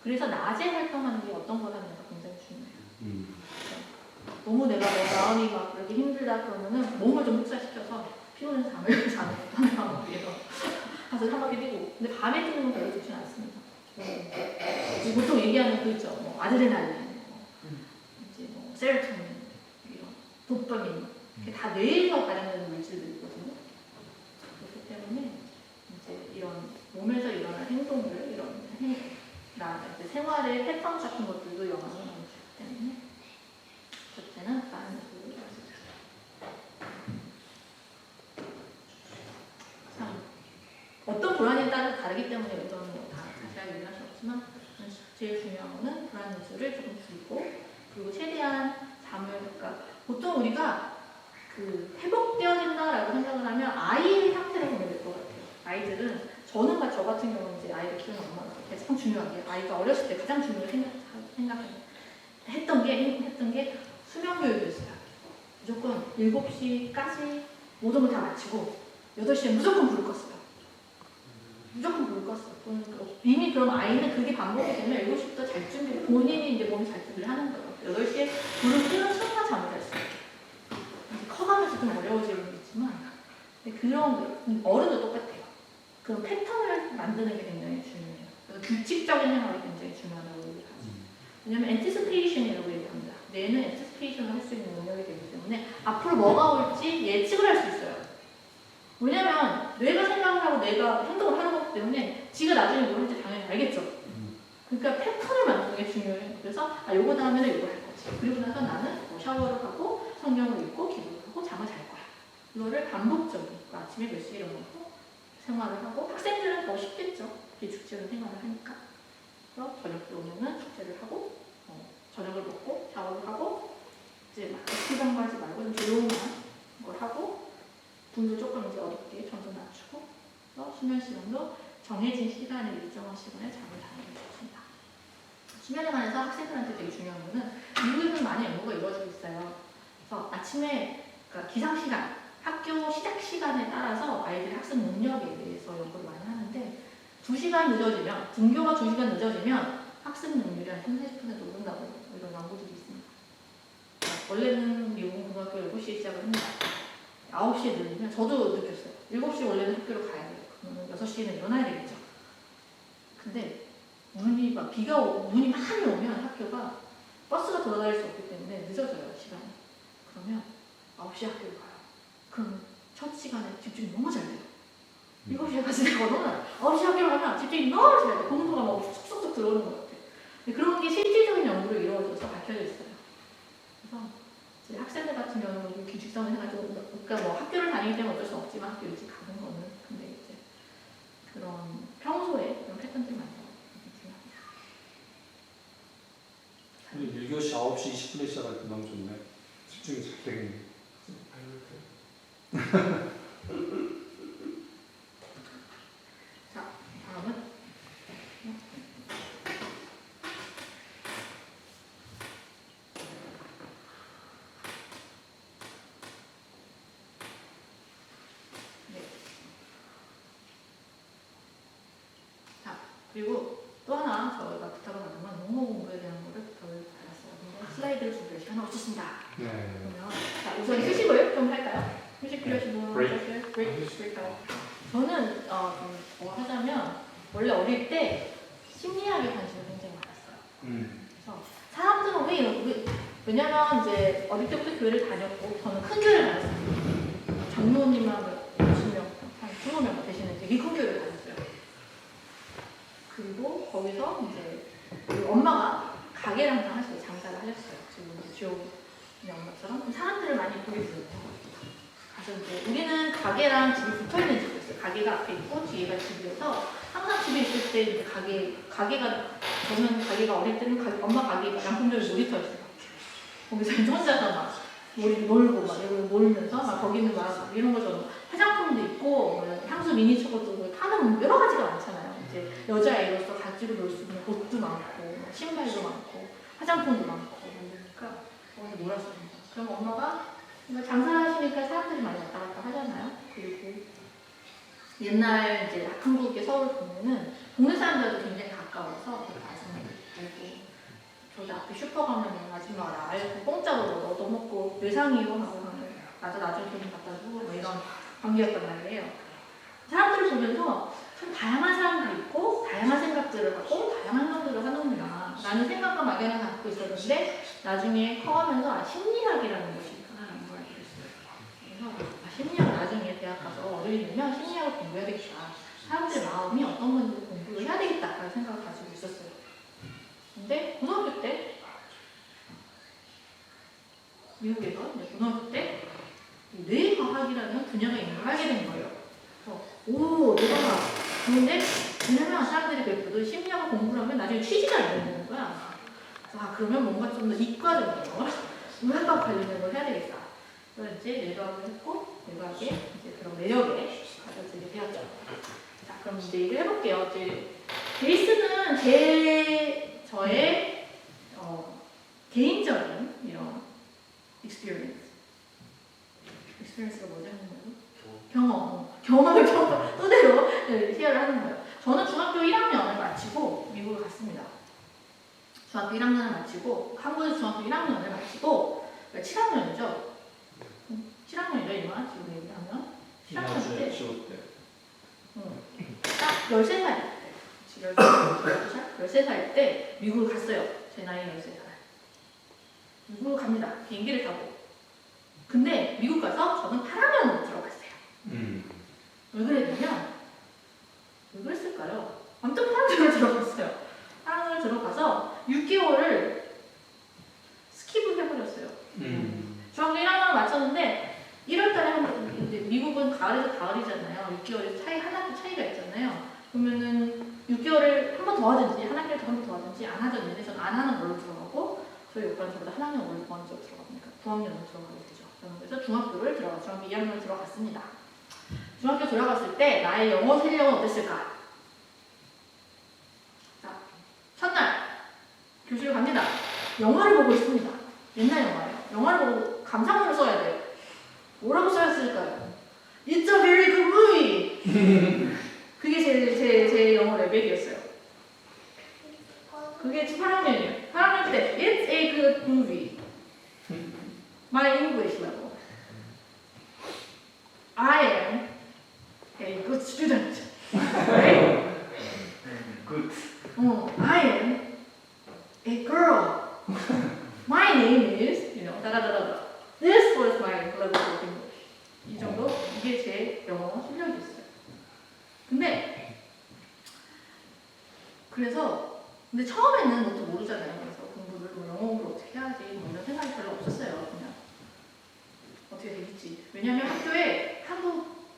그래서 낮에 활동하는 게 어떤 걸 하는가 굉장히 중요해요. 너무 내가 마음이 막 그렇게 힘들다 그러면은 몸을 좀 흡수시켜서 피곤해서 잠을 자는 방법이에요. 가서 한 바퀴 뛰고 근데 밤에 뛰는 건 별로 좋지 않습니다. 보통 얘기하는 그 있죠. 뭐 뭐 아드레날린, 이제 뭐 세로토닌, 이런 도파민, 이게 다 뇌에서 발현되는 물질들이거든요. 그렇기 때문에 이제 이런 몸에서 일어나는 행동들, 이런 생활의 패턴 같은 것들도 영향을 많이 주기 때문에 첫째는 다른 것들을 어떤 불안에 따라 다르기 때문에 이건 다 자세하게 얘기할 수 없지만 제일 중요한 거는 불안 요소를 조금 줄이고 그리고 최대한 잠을 그러니까 보통 우리가 그 회복되어진다라고 생각을 하면 아이의 상태를 보면 될 것 같아요. 아이들은 저 같은 경우는 이제 아이를 키우는 엄마가 가장 중요한 게 아이가 어렸을 때 가장 중요하게 했던 게 수면 교육이었어요. 무조건 7시까지 모든 걸 다 마치고 8시에 무조건 불을 껐어요. 무조건 불을 껐어요. 이미 그럼 아이는 그게 반복이 되면 7시부터 잘 준비를 본인이 이제 몸이 잘 준비를 하는 거예요. 8시에 불을 끄는 순간 잠을 잘 수요. 커가면서 좀 어려워지는 게 있지만 그런 어른도 똑같아요. 그런 패턴을 만드는 게 굉장히 중요해요. 그래서 규칙적인 생활이 굉장히 중요하다고 얘기하죠. 왜냐면 anticipation이라고 얘기합니다. 뇌는 anticipation을 할 수 있는 능력이 되기 때문에 앞으로 뭐가 올지 예측을 할 수 있어요. 왜냐면 뇌가 생각을 하고 뇌가 행동을 하는 거기 때문에 지가 나중에 뭘 할지 당연히 알겠죠. 그러니까 패턴을 만드는 게 중요해요. 그래서 요거 다음에는 요거 할 거지. 그리고 나서 나는 샤워를 하고 성경을 읽고 기도를 하고 잠을 잘 거야. 이거를 반복적으로 아침에 몇 시에 일어나고 생활을 하고 학생들은 더 쉽겠죠. 비축제로 생활을 하니까. 그래서 저녁 때 오면은 숙제를 하고 저녁을 먹고 샤워를 하고 이제 막 액티브한 거 하지 말고 좀 조용한 걸 하고 불도 조금 이제 어둡게 전도 낮추고 수면 시간도 정해진 시간에 일정한 시간에 잠을 자는 게 좋습니다. 수면에 관해서 학생들한테 되게 중요한 거는 미국에는 많이 연구가 이루어지고 있어요. 그래서 아침에 그러니까 기상 시간, 학교 시작 시간에 따라서 아이들의 학습 능력에 대해서 연구를 많이 하는데 2시간 늦어지면, 등교가 2시간 늦어지면 학습 능률이 한 30, 40% 오른다고 이런 연구들이 있습니다. 원래는 미국은 고등학교 7시에 시작을 합니다. 9시에 늘리면 저도 느꼈어요. 7시에 원래는 학교를 가야 돼요. 그러면 6시에는 일어나야 되겠죠. 근데 눈이 많이 오면 학교가 버스가 돌아다닐 수 없기 때문에 늦어져요, 시간이. 그러면 9시에 학교를 가요. 그럼 첫 시간에 집중이 너무 잘 돼요. 7시에 가서 그러면 9시 학교를 가면 집중이 너무 잘 돼요. 공부가 막 쏙쏙 들어오는 것 같아요. 그런 게 실질적인 연구로 이루어져서 밝혀져 있어요. 그래서 이제 학생들 같은 경우는 규칙성을 해가지고, 그러니까 뭐 학교를 다니기 때문에 어쩔 수 없지만 학교 일찍 가는 거는. 근데 이제 그런 평소에 그런 패턴들이 많다고 생각합니다. 1교시 9시 20분에 시작하니까 너무 좋네. 집중이 잘 되겠네. 자, 다음은 그리고 또 하나 저희가 부탁을 받은 건 영어 공부에 대한 거를 부탁을 받았어요. 근데 슬라이드를 준비할 시간은 없었습니다. 네. 그러면 자, 우선 휴식을 좀 할까요? 휴식 필요하신 분 브레이크. 저는 뭐 하자면 원래 어릴 때 심리학에 관심이 굉장히 많았어요. 그래서 사람들은 왜냐면 이제 어릴 때부터 교회를 다녔고 저는 큰 교회를 다녔어요. 장로님만 몇십 명, 한 20명 되시는 되게 큰 교회를 다녔어요. 그리고 거기서 이제 엄마가 가게를 항상 하시고 장사를 하셨어요. 지금 지옥 엄마처럼 사람들을 많이 보게 됐어요. 그래서 이제 우리는 가게랑 집이 붙어있는 집이었어요. 가게가 앞에 있고 뒤에가 집이어서 항상 집에 있을 때 이제 저는 가게가 어릴 때는 엄마 가게가 양품점 놀이터였어요. 거기서 이제 혼자서 막 놀고 막 놀면서 막 거기는 막 이런 거 좀 화장품도 있고 뭐 향수 미니초코도 파는 여러 가지가 많잖아요. 이제 여자애로서 가지고 놀 수 있는 옷도 많고 신발도 많고 화장품도 많고 그러니까 거기서 놀았습니다. 그럼 엄마가 장사를 하시니까 사람들이 많이 왔다 갔다 하잖아요. 그리고 옛날 이제 한국의 서울 보면은 동네 사람들도 굉장히 가까워서 아줌마들 알고 저기 앞에 슈퍼 가면 아줌마를 알고 공짜로 얻어먹고 외상이고 하고 하면 나도 나중에 돈 갖다 주고 뭐 이런 관계였단 말이에요. 사람들을 보면서 참 다양한 사람들이 있고 다양한 생각들을 하고 다양한 행동들을 하는구나. 라는 생각과 막연히 갖고 있었는데 나중에 커가면서 심리학이라는 것이 있구나라는 걸 알게 됐어요. 그래서 심리학 나중에 대학 가서 어른이 되면 심리학을 공부해야 되겠다. 사람들 마음이 어떤 건지 공부를 해야 되겠다라는 생각을 가지고 있었어요. 근데 고등학교 때 미국에서 이제 고등학교 때 뇌과학이라는 분야가 있는 걸 알게 된 거예요. 그래서 오, 뇌과학. 그런데 왜냐면 사람들이 그랬거든. 심리학을 공부를 하면 나중에 취직이 안 되는 거야. 그래서 아, 그러면 뭔가 좀 더 이과적인 거, 의학과 관련된 걸 해야 되겠다. 그래서 이제 뇌과학을 했고 뇌과학에 이제 그런 매력에 빠져들게 되었죠. 자, 그럼 이제 얘기를 해볼게요. 이제 베이스는 저의 개인적인 이런 experience가 뭐지 하는 거예요? 경험을 토대로 시작을 하는 거예요. 저는 중학교 1학년을 마치고 미국을 갔습니다. 중학교 1학년을 마치고 한국에서 중학교 1학년을 마치고 7학년이죠. 7학년이죠 이마 지금 얘기하면 7학년 때 딱 13살 때 13살 때 미국을 갔어요. 제 나이 13살 미국을 갑니다. 비행기를 타고. 근데 미국 가서 저는 8학년으로 들어갔어요. 왜 그랬냐면 왜 그랬을까요? 아무튼 8학년으로 들어갔어요. 8학년으로 들어가서 6개월을 스킵을 해버렸어요. 중학교 1학년을 마쳤는데 1월달에 이제 미국은 가을에서 가을이잖아요. 6개월에 한 학기 차이가 있잖아요. 그러면은 6개월을 한 번 더 하든지 한 학기를 한 번 더 하든지 안 하든지 저는 안 하는 걸로 들어가고 저희 오빠는 저보다 한 학년 먼저 들어갑니까? 9학년으로 들어가게 되죠. 저는 그래서 중학교 2학년을 들어갔습니다. 중학교 들어갔을 때 나의 영어 실력은 어땠을까? 자, 첫날 교실을 갑니다. 영화를 보고 있습니다. 옛날 영화예요. 영화를 보고 감상문을 써야 돼요. 뭐라고 써였을까요? It's a very good movie. 그게 제 영어 레벨이었어요. 그게 8학년이에요. 8학년 때 It's a good movie. My English level. I am a good student. Right? Good. I am a girl. My name is, 다다다다. This was my level of English. 이 정도? 이게 제 영어 실력이었어요. 근데 처음에는 뭣도 모르잖아요. 그래서 공부를 영어 공부를 어떻게 해야지 이런 생각이 별로 없었어요. 그냥 어떻게 되겠지. 왜냐면 학교에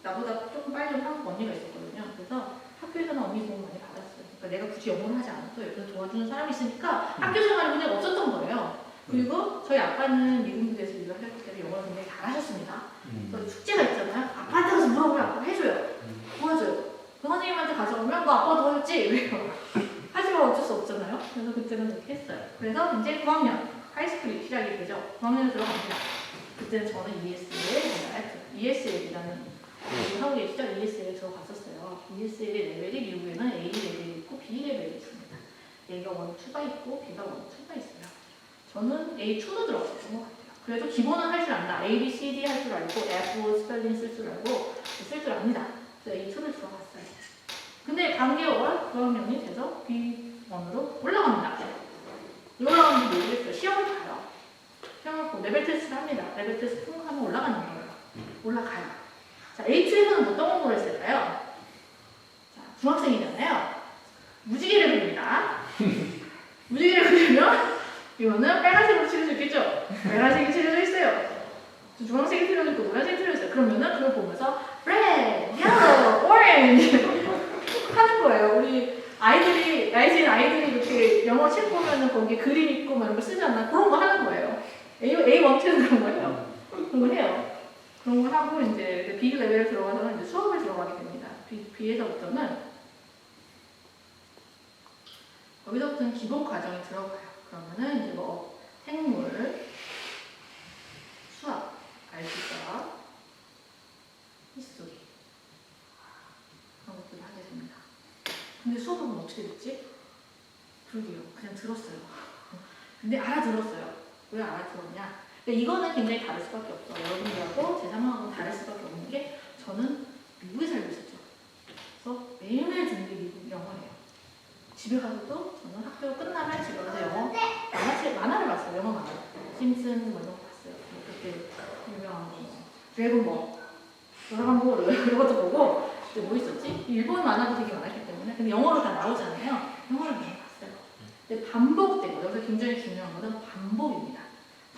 나보다 조금 빨리 온 한국 언니가 있었거든요. 그래서 학교에서는 언니 도움 많이 받았어요. 그러니까 내가 굳이 영어를 하지 않아도 옆에서 도와주는 사람이 있으니까 학교 생활이 그냥 없었던 거예요. 그리고 저희 아빠는 미국 무대에서 일을 하셨기 때문에 영어를 굉장히 잘하셨습니다. 그래서 숙제가 있잖아요. 아빠한테 가서 물어보면 아빠가 해줘요. 도와줘요. 그 선생님한테 가져오면 너 아빠가 도와줬지? 이래요. 하지만 어쩔 수 없잖아요. 그래서 그때는 그렇게 했어요. 그래서 이제 9학년 하이스쿨이 시작이 되죠. 9학년에 들어갑니다. 그때는 저는 ESL이라는 한국에 시작 ESL에 들어갔었어요. ESL 레벨이 미국에는 A 레벨이 있고 B 레벨이 있습니다. A가 1, 2가 있고 B가 1, 2가 있어요. 저는 A2로 들어갔던 것 같아요. 그래도 기본은 할 줄 안다. A, B, C, D 할 줄 알고 F 스펠링 쓸 줄 알고 쓸 줄 압니다. 그래서 A2를 들어갔어요. 근데 반개월 9학년이 돼서 B1으로 올라갑니다. 왜 올라가는지 모르겠어요. 시험을 봐요. 시험을 보고 레벨 테스트를 합니다. 레벨 테스트 통과하면 올라가는 거예요. 올라가요. 자, A2에서는 어떤 공부를 했을까요? 자, 중학생이잖아요. 무지개를 그립니다. 무지개를 그리면 이거는 빨간색으로 칠할 수 있겠죠? 빨간색이 칠해져 있어요. 주황색이 칠해져 있고 노란색이 칠해져 있어요. 그러면은 그걸 보면서 red, yellow, orange 하는 거예요. 우리 아이들이 이렇게 영어 책 보면은 거기에 그림 있고 막 이런 거 쓰지 않나? 그런 거 하는 거예요. A1, 2는 그런 거예요. 그런 거 해요. 그런 거 하고 이제 B 레벨에 들어가서는 이제 수업을 들어가게 됩니다. B에서부터는 거기서부터는 기본 과정에 들어가요. 그러면은 이제 뭐 생물, 수학, 알gebra, 히스토리 그런 것들을 하게 됩니다. 근데 수업은 어떻게 됐지? 그러게요. 그냥 들었어요. 근데 알아들었어요. 왜 알아들었냐? 근데 이거는 굉장히 다를 수밖에 없어요. 여러분들하고 제 상황하고 다를 수밖에 없는 게 저는 미국에 살고 있었죠. 그래서 매일매일 듣는 게 미국 영어예요. 집에 가서도 저는 학교 끝나면 집에 가서 시즌 뭐 이런 거 봤어요. 뭐 그때 유명한 거 드래곤볼, 드래곤볼 이런 것도 보고 그때 뭐 있었지? 일본 만화도 되게 많았기 때문에 근데 영어로 다 나오잖아요. 영어를 많이 봤어요. 근데 반복된 거 여기서 굉장히 중요한 거는 반복입니다.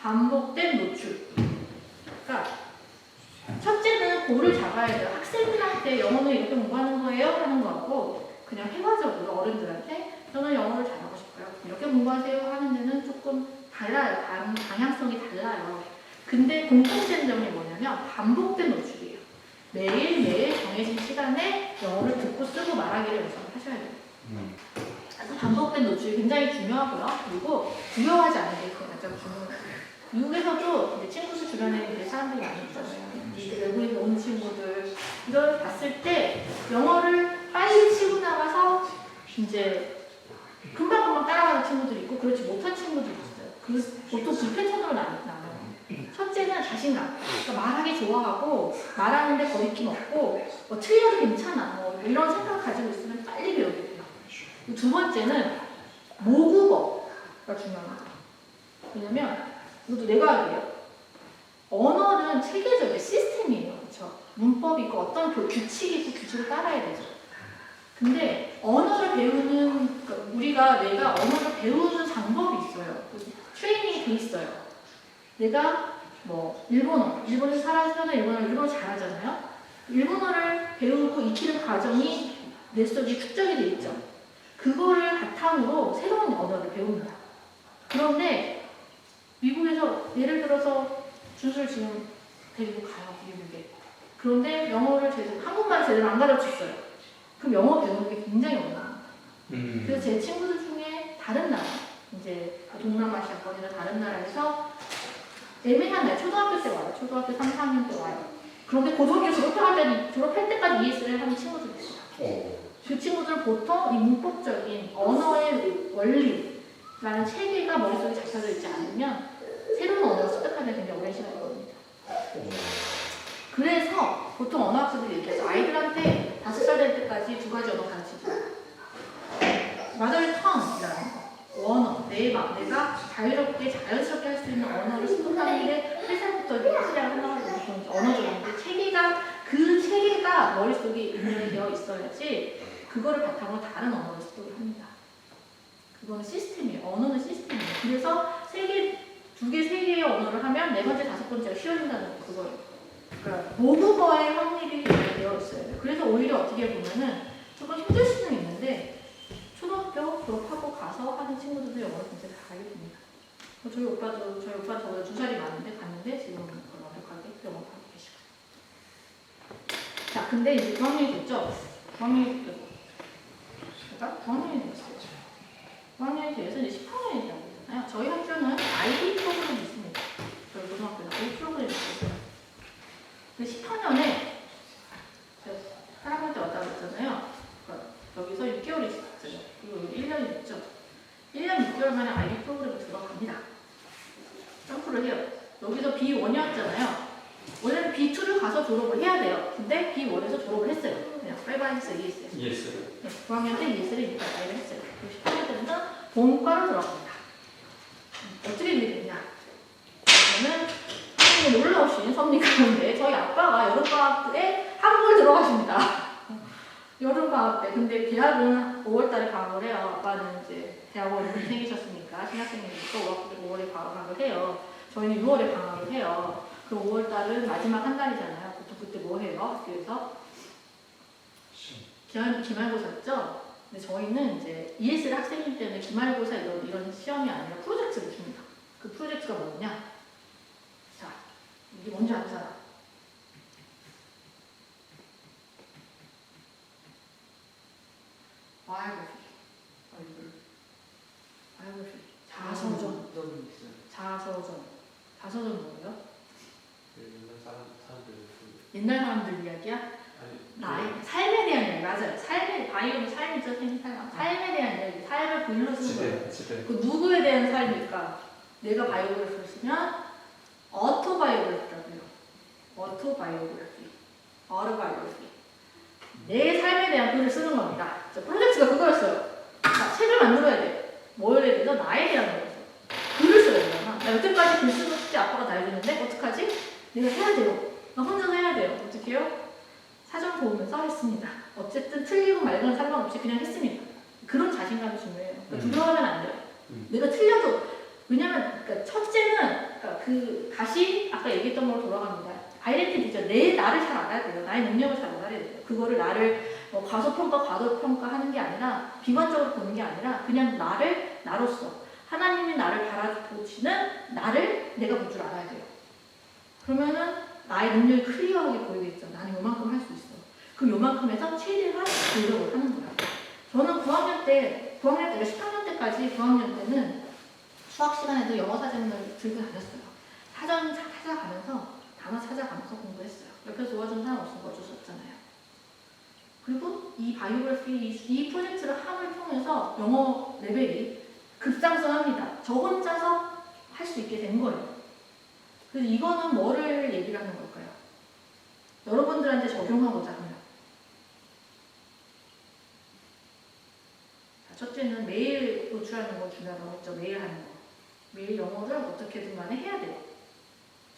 반복된 노출. 그러니까 첫째는 고를 잡아야 돼요. 학생들한테 영어는 이렇게 공부하는 거예요 하는 거하고 그냥 회화적으로 어른들한테 저는 영어를 잘하고 싶어요. 이렇게 공부하세요 하는 데는 조금 달라요. 방향성이 달라요. 근데 공통된 점이 뭐냐면 반복된 노출이에요. 매일매일 정해진 시간에 영어를 듣고 쓰고 말하기를 연습하셔야 돼요. 그래서 반복된 노출이 굉장히 중요하고요. 그리고 두려워하지 않는 게 가장 중요해요. 미국에서도 이제 친구들 주변에 이제 사람들이 많이 있잖아요. 외국에서 온 친구들 이걸 봤을 때 영어를 빨리 치고 나가서 이제 금방금방 따라가는 친구들이 있고 그렇지 못한 친구들이 있어요. 그 보통 두 패턴으로 나눠요. 첫째는 자신감. 그러니까 말하기 좋아하고 말하는데 거리낌 없고 뭐 틀려도 괜찮아. 뭐 이런 생각 가지고 있으면 빨리 배우게 돼요. 두 번째는 모국어가 중요합니다. 왜냐면 이것도 내과학이에요. 언어는 체계적인 시스템이에요. 그렇죠? 문법이 있고 어떤 규칙이 있고 규칙을 따라야 되죠. 근데 언어를 배우는 그러니까 우리가 내가 언어를 배우는 방법이 있어요. 트레이닝이 돼 있어요. 내가 뭐 일본에서 살아서 일본어 잘하잖아요. 일본어를 배우고 익히는 과정이 내 속에 축적이 돼 있죠. 그거를 바탕으로 새로운 언어를 배웁니다. 그런데 미국에서 예를 들어서 준수를 지금 데리고 가요, 미국에. 그런데 영어를 한국말을 제대로 안 가르쳤어요. 그럼 영어 배우는 게 굉장히 어려워요. 그래서 제 친구들 중에 다른 나라, 이제 동남아시아권이나 다른 나라에서 애매한 날, 초등학교 때 와요. 초등학교 3, 4학년 때 와요. 그런데 고등학교 졸업할 때까지 ES를 하는 친구들이 있어요. 그 친구들은 보통 이 문법적인 언어의 원리라는 체계가 머릿속에 잡혀져 있지 않으면 새로운 언어를 습득하는 굉장히 오랜 시간이 걸립니다. 그래서 보통 언어학자들이 얘기해서 아이들한테 5살 될 때까지 2가지 언어 가르치죠. 마더리 텅이라는 거, 원어, 내가 자유롭게 자연스럽게 할 수 있는 언어를 습득하는데 3살부터 시작을 한다고 보통 언어적인데 그 체계가 머릿속에 입력이 되어 있어야지 그거를 바탕으로 다른 언어를 습득을 합니다. 그거는 시스템이에요. 언어는 시스템이에요. 그래서 2개, 3개의 언어를 하면 4번째, 5번째가 쉬워진다는 거 그거예요. 그러니까 모국어의 확률이 되어 있어요. 그래서 오히려 어떻게 보면은 조금 힘들 수는 있는데 초등학교 졸업하고 가서 하는 친구들도 영어를 굉장히 잘하게 됩니다. 저희 오빠도 저보다 2살이 많은데 갔는데 지금 완벽하게 영어를 하고 계시고. 자, 근데 이제 9학년이 됐죠? 9학년이 됐어요. 9학년이 돼서 이제 10학년이 되잖아요. 저희 학교는 IB 프로그램이 있습니다. 저희 고등학교는 IB 프로그램이 있어요. 10학년에 8학년 때 왔다고 했잖아요. 그러니까 여기서 6개월이 있었어요. 그리고 1년이 됐죠. 1년 6개월 만에 IB 프로그램에 들어갑니다. 점프를 해요. 여기서 B1이었잖아요. 원래는 B2를 가서 졸업을 해야 돼요. 근데 B1에서 졸업을 했어요. 그냥 빨리빨리 했어요. ESL. 네, 9학년 때 ESL을 일단 아이를 했어요. 그리고 10학년 때부터 본과로 들어갑니다. 어떻게 일이 됐냐? 저는 놀라우신 섭리 가운데 저희 아빠가 여름방학 때 한국을 들어가십니다. 여름방학 때. 근데 대학은 5월달에 방학을 해요. 아빠는 이제 대학원 생기셨으니까 신학생이니까 5월에 방학을 해요. 저희는 6월에 방학을 해요. 그럼 5월달은 마지막 한 달이잖아요. 보통 그때 뭐 해요? 학교에서? 기말고사였죠? 근데 저희는 이제 ESL 학생이기 때문에 기말고사 이런 시험이 아니라 프로젝트를 줍니다. 그 프로젝트가 뭐냐? 자, 이게 뭔지 아는 사람? 바이오그래피. 자서전 뭐예요? 옛날 사람들 이야기야? 삶에 대한 이야기, 맞아요. 바이오는 삶이죠, 삶에 대한 이야기, 삶을 글로 쓰는 거예요. 그 누구에 대한 삶일까? 내가 바이오그래피를 쓰면 어토바이오그래피라고요. 어토바이오그래피. 내 삶에 대한 글을 쓰는 겁니다. 프로젝트가 그거였어요. 자, 책을 만들어야 돼. 뭘 해야 되죠? 나에 대한 거였어요. 글을 써야 돼요. 있잖아. 나 여태까지 글쓰기 숙제 아빠가 다 해주는데 어떡하지? 내가 해야 돼요. 나 혼자서 해야 돼요. 어떻게 해요? 사전 보면서 했습니다. 어쨌든 틀리고 말건 상관없이 그냥 했습니다. 그런 자신감이 중요해요. 그러니까 두려워하면 안 돼요. 내가 틀려도 왜냐면 그러니까 첫째는 그러니까 그 다시 아까 얘기했던 걸로 돌아갑니다. 아이덴티티죠. 내 나를 잘 알아야 돼요. 나의 능력을 잘 알아야 돼요. 그거를 나를 과소평가, 과도평가하는 게 아니라 비관적으로 보는 게 아니라 그냥 나를 나로서 하나님이 나를 바라보시는 나를 내가 볼 줄 알아야 돼요. 그러면은 나의 능력이 클리어하게 보이겠죠. 나는 요만큼 할 수 있어. 그럼 요만큼에서 최대한 노력을 하는 거야. 저는 9학년 때, 10학년 때까지 9학년 때는 수학 시간에도 영어 사전을 들고 다녔어요. 사전 찾아가면서 단어 찾아가면서 공부했어요. 옆에서 도와주는 사람 없으면 어쩔 수 없잖아요. 그리고 이 바이오그래피, 이 프로젝트를 함을 통해서 영어 레벨이 급상승합니다. 저 혼자서 할 수 있게 된 거예요. 그래서 이거는 뭐를 얘기를 하는 걸까요? 여러분들한테 적용하고자 하면. 첫째는 매일 노출하는 거 중요하다고 했죠. 매일 하는 거. 매일 영어를 어떻게든 간에 해야 돼요.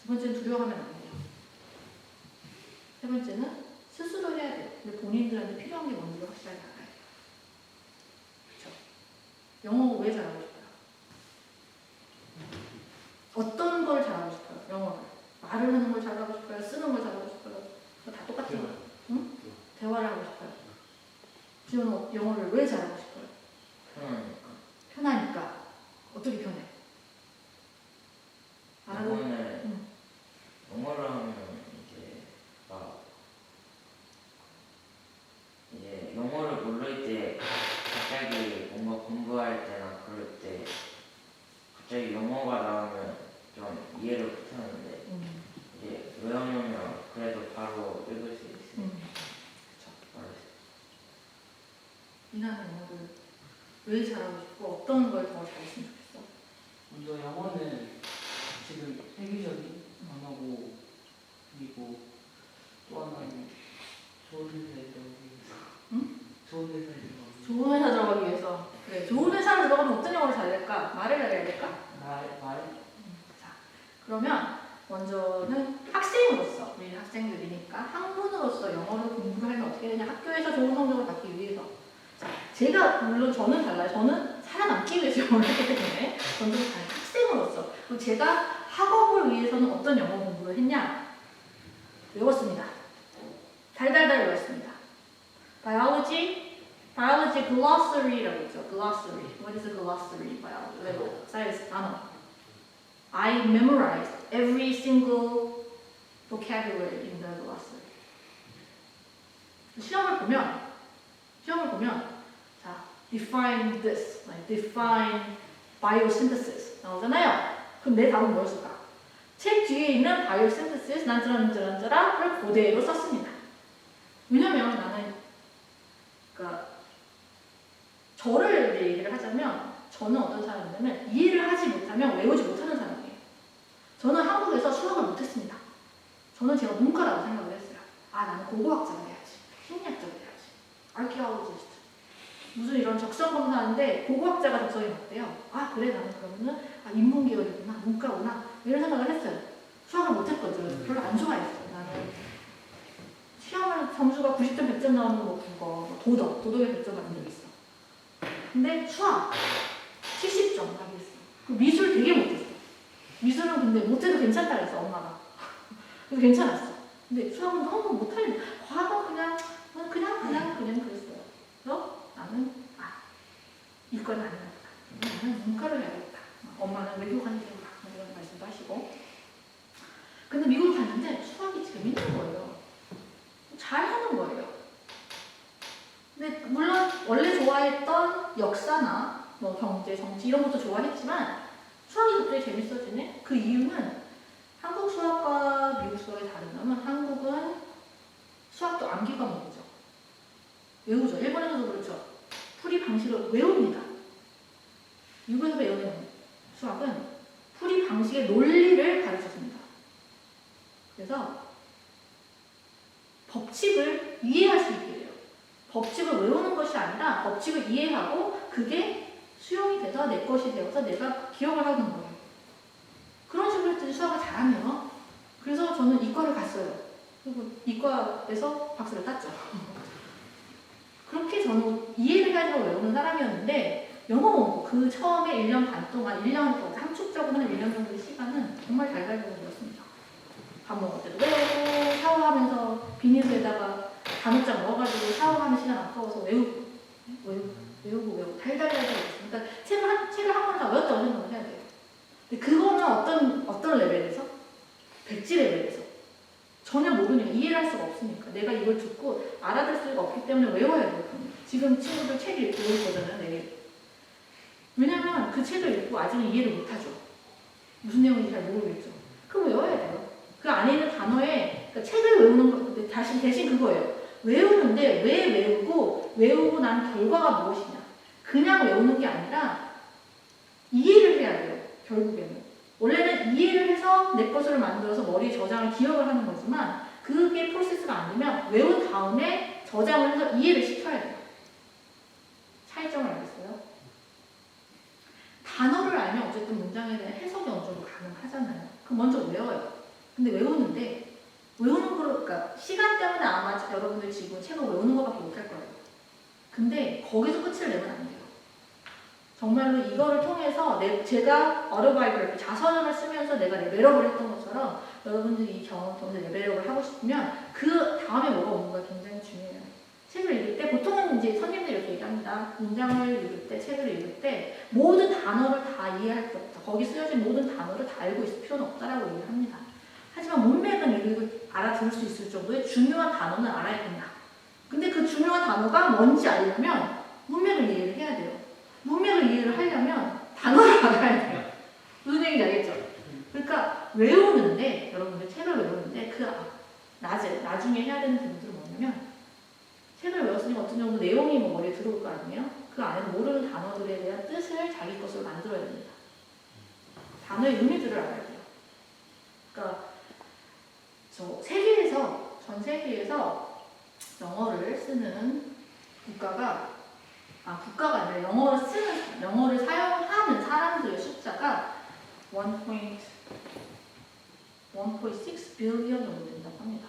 두 번째는 두려워하면 안 돼요. 세 번째는 스스로 해야 돼요. 근데 본인들한테 필요한 게 뭔지를 확실하게 알아야 돼요. 그렇죠? 영어 왜 잘하고 싶어요? 어떤 걸 잘하고 싶어요? 영어를. 말을 하는 걸 잘하고 싶어요? 쓰는 걸 잘하고 싶어요? 다 똑같은 거예요. 응? 대화를 하고 싶어요. 지원은 영어를 왜 잘하고 싶어요? 편하니까. 어떻게 편해? 영어를 하면 이제 영어를 모를 때 갑자기 뭔가 공부할 때나 그럴 때 갑자기 영어가 나오면 좀 이해를 못하는데 이제 외워놓으면 그래도 바로 읽을 수 있어요. 이나는 영어를 왜 잘하고 싶고 어떤 걸 더 잘했으면 좋겠어? 먼저 영어는 지금 세계적인 언어고 그리고 또 하나는 좋은 회사에 들어가기 위해서. 응? 좋은 회사에 들어가기 위해서. 좋은 회사 들어가기 위해서. 그래, 좋은 회사를 들어가면 어떤 영어를 잘할까? 말을 잘해야 될까? 말. 자, 그러면 먼저는 학생으로서, 우리 학생들이니까 학문으로서 영어를 공부를 하면 어떻게 되냐? 학교에서 좋은 성적을 받기 위해서. 자, 제가 물론 저는 달라요. 저는 살아남기 위해서 영어를 했기 때문에 저는 다른 학생으로서. 그리고 제가 학업을 위해서는 어떤 영어 공부를 했냐? 외웠습니다. 달달달 외웠습니다. biology glossary라고 있죠. glossary. What is a glossary? biology. 사이언스 단어. I memorized every single vocabulary in the glossary. 시험을 보면 자, define this, like define biosynthesis 나오잖아요. 그럼 내 답은 뭐였을까? 책 뒤에 있는 biosynthesis 난저런저런저런을 그대로 썼습니다. 왜냐면 나는 그러니까 저를 얘기를 하자면 저는 어떤 사람이냐면 이해를 하지 못하면 외우지 못하는 사람이에요. 저는 한국에서 수학을 못했습니다. 저는 제가 문과라고 생각을 했어요. 아, 나는 고고학자가 돼야지. 심리학자가 돼야지. archaeologist. 무슨 이런 적성 검사하는데 고고학자가 적성이 맞대요. 아, 그래, 나는 그러면은 인문계열이구나, 문과구나 이런 생각을 했어요. 수학을 못했거든. 별로 안 좋아했어요. 나는 시험을 점수가 90점, 100점 나오는 거 국어, 도덕에 100점 받은 적 있어. 근데 수학 70점 하기 했어. 미술 되게 못했어. 미술은 근데 못해도 괜찮다 그랬어, 엄마가. 그래서 괜찮았어. 근데 수학은 너무 못하는, 과학은 그냥 그랬어요. 그래서 나는 이과는 아니라고. 나는 문과를 해야겠다. 엄마는 외국 가는 게 이런 말씀도 하시고. 근데 미국 갔는데 수학이 재밌는 거예요. 잘하는 거예요. 근데 물론 원래 좋아했던 역사나 뭐 경제, 정치 이런 것도 좋아했지만 수학이 갑자기 재밌어지네? 그 이유는 한국 수학과 미국 수학의 다른 점은 한국은 수학도 암기 과목이죠. 외우죠. 일본에서도 그렇죠. 풀이 방식을 외웁니다. 미국에서 배우는 수학은 풀이 방식의 논리를 가르쳐줍니다. 그래서 법칙을 이해할 수 있게 돼요. 법칙을 외우는 것이 아니라 법칙을 이해하고 그게 수용이 돼서 내 것이 되어서 내가 기억을 하는 거예요. 학생들이 수학을 잘하네요. 그래서 저는 이과를 갔어요. 그리고 이과에서 박사를 땄죠. 그렇게 저는 이해를 가지고 외우는 사람이었는데 영어 공부 그 처음에 1년 반 동안 1년 동안 함축적으로 한 1년 정도의 시간은 정말 잘 배웠습니다. 밥 먹을 때도 외우고 샤워하면서 비닐에다가 단어장 넣어가지고 샤워하는 시간 아까워서 외우고 달달달달 그러니까 책을 한 권 다 외웠다고 생각을 해야 돼요. 근데 그거는 어떤 레벨에서? 백지 레벨에서 전혀 모르니까 이해를 할 수가 없으니까 내가 이걸 듣고 알아들 수가 없기 때문에 외워야 돼요. 지금 친구들 책 읽고 있거든요. 내일. 왜냐면 그 책을 읽고 아직은 이해를 못하죠. 무슨 내용인지 잘 모르겠죠. 그럼 외워야 돼요. 그 안에 있는 단어에 그러니까 책을 외우는 거 대신 그거예요. 외우는데 왜 외우고 난 결과가 무엇이냐. 그냥 외우는 게 아니라 이해를 해야 돼요. 결국에는. 원래는 이해를 해서 내 것을 만들어서 머리에 저장을 기억을 하는 거지만 그게 프로세스가 안 되면 외운 다음에 저장을 해서 이해를 시켜야 돼요. 차이점을 알겠어요? 단어를 알면 어쨌든 문장에 대한 해석이 어느 정도 가능하잖아요. 그럼 먼저 외워요. 근데 외우는 걸, 그러니까 시간 때문에 아마 여러분들 지금 책을 외우는 것밖에 못할 거예요. 근데 거기서 끝을 내면 안 돼요. 정말로 이거를 통해서 제가 어autobiography 자서전을 쓰면서 내가 레벨업을 했던 것처럼 여러분들이 이 경험을 통해서 레벨업을 하고 싶으면 그 다음에 뭐가 오는가 굉장히 중요해요. 책을 읽을 때 보통은 이제 선생님들이 이렇게 얘기합니다. 문장을 읽을 때, 책을 읽을 때 모든 단어를 다 이해할 필요 없다. 거기 쓰여진 모든 단어를 다 알고 있을 필요는 없다라고 얘기를 합니다. 하지만 문맥은 알아들을 수 있을 정도의 중요한 단어는 알아야 된다. 근데 그 중요한 단어가 뭔지 알려면 문맥을 이해를 해야 돼요. 문맥을 이해를 하려면 단어를 알아야 돼요. 무슨 얘기인지 알겠죠? 그러니까 외우는데 여러분들 책을 외우는데 나중에 해야 되는 부분들은 뭐냐면 책을 외웠으니까 어떤 정도 내용이 머리에 들어올 거 아니에요? 그 안에서 모르는 단어들에 대한 뜻을 자기 것으로 만들어야 됩니다. 단어의 의미들을 알아야 돼요. 그러니까 전 세계에서 영어를 쓰는 국가가 아니라 영어를 사용하는 사람들의 숫자가 1.6 빌리언 정도 된다고 합니다.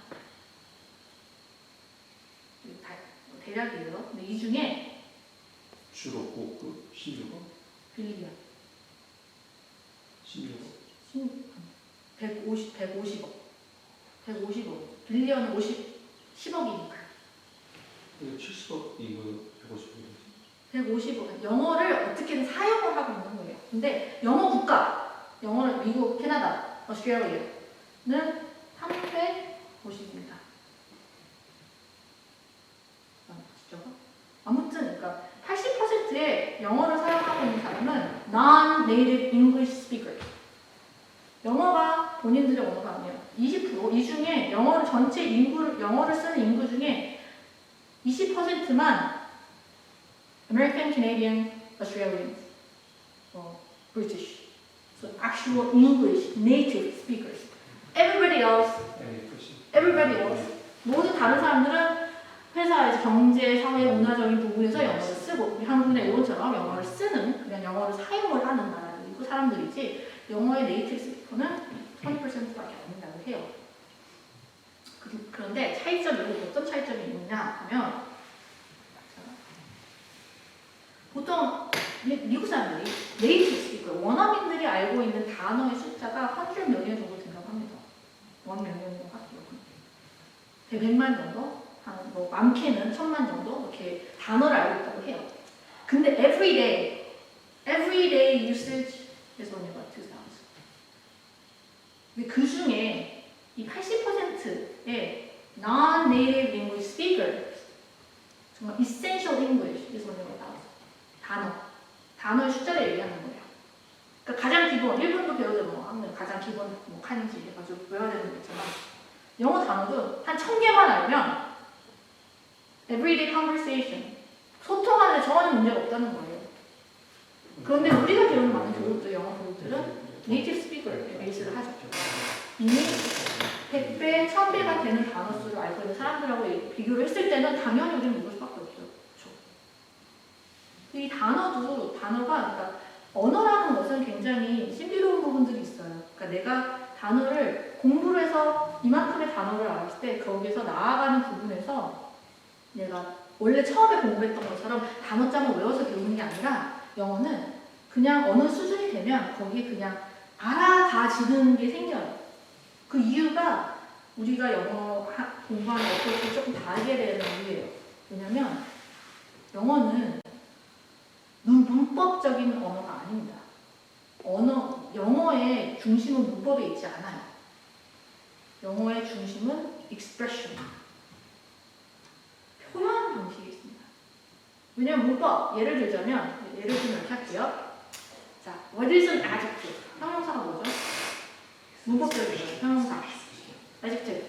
대략이에요. 근데 이 중에 주로 그 16억? 빌리언 16억? 150억 빌리언은 10억이니까 70억 이거 150억 150억 영어를 어떻게든 사용을 하고 있는 거예요. 근데 영어는 미국, 캐나다, 오스트레일리아는 350입니다. 아무튼 그러니까 80%의 영어를 사용하고 있는 사람은 non-native English speaker. 영어가 본인들의 언어가 아니에요. 20% 이 중에 영어를 쓰는 인구 중에 20%만 American, Canadian, Australians, British, so actual English native speakers. Everybody else, 모든 다른 사람들은 회사에서 경제, 사회, 문화적인 부분에서 영어를 쓰고 한국이나 일본처럼 영어를 쓰는 그냥 영어를 사용을 하는 나라이고 사람들이지 영어의 네이티브 스피커는 20%밖에 안 된다고 해요. 그런데 어떤 차이점이 있느냐 하면 보통 미국 사람들이 네이티브 스피커, 원어민들이 알고 있는 단어의 숫자가 100 million 정도 된다고 합니다. 1 million이라고 할게요. 100만 정도? 많게는 1000만 정도? 이렇게 단어를 알고 있다고 해요. 근데 everyday usage is only about 2,000. 근데 그 중에 이 80%의 non-native English speakers, 정말 essential English is only about 1,000. 단어의 숫자를 얘기하는 거예요. 그러니까 가장 기본, 일본도 배우려면 하면 가장 기본 간지 해가지고 외워야 되는 거 있잖아. 영어 단어도 한 1000개만 알면 everyday conversation, 소통하는데 전혀 문제가 없다는 거예요. 그런데 우리가 배우는 많은 교육들, 영어 교육들은 네이티브 스피커에 베이스를 하죠. 이미 100배, 1000배가 되는 단어 수를 알고 있는 사람들하고 비교를 했을 때는 당연히 우리는 모를 수밖에 없죠. 그렇죠? 이 단어가, 그러니까 언어라는 것은 굉장히 신비로운 부분들이 있어요. 그러니까 내가 단어를 공부를 해서 이만큼의 단어를 알았을 때 거기서 나아가는 부분에서 내가 원래 처음에 공부했던 것처럼 단어장을 외워서 배우는 게 아니라 영어는 그냥 어느 수준이 되면 거기에 그냥 알아가지는 게 생겨요. 그 이유가 우리가 영어 공부하는 것도 조금 다르게 되는 이유예요. 왜냐면 영어는 문법적인 언어가 아닙니다. 영어의 중심은 문법에 있지 않아요. 영어의 중심은 expression, 표현 방식이 있습니다. 왜냐면 문법, 예를 들면 이렇게 할게요. 자, what is an adjective? 형용사가 뭐죠? 문법적이죠. 형용사. adjective.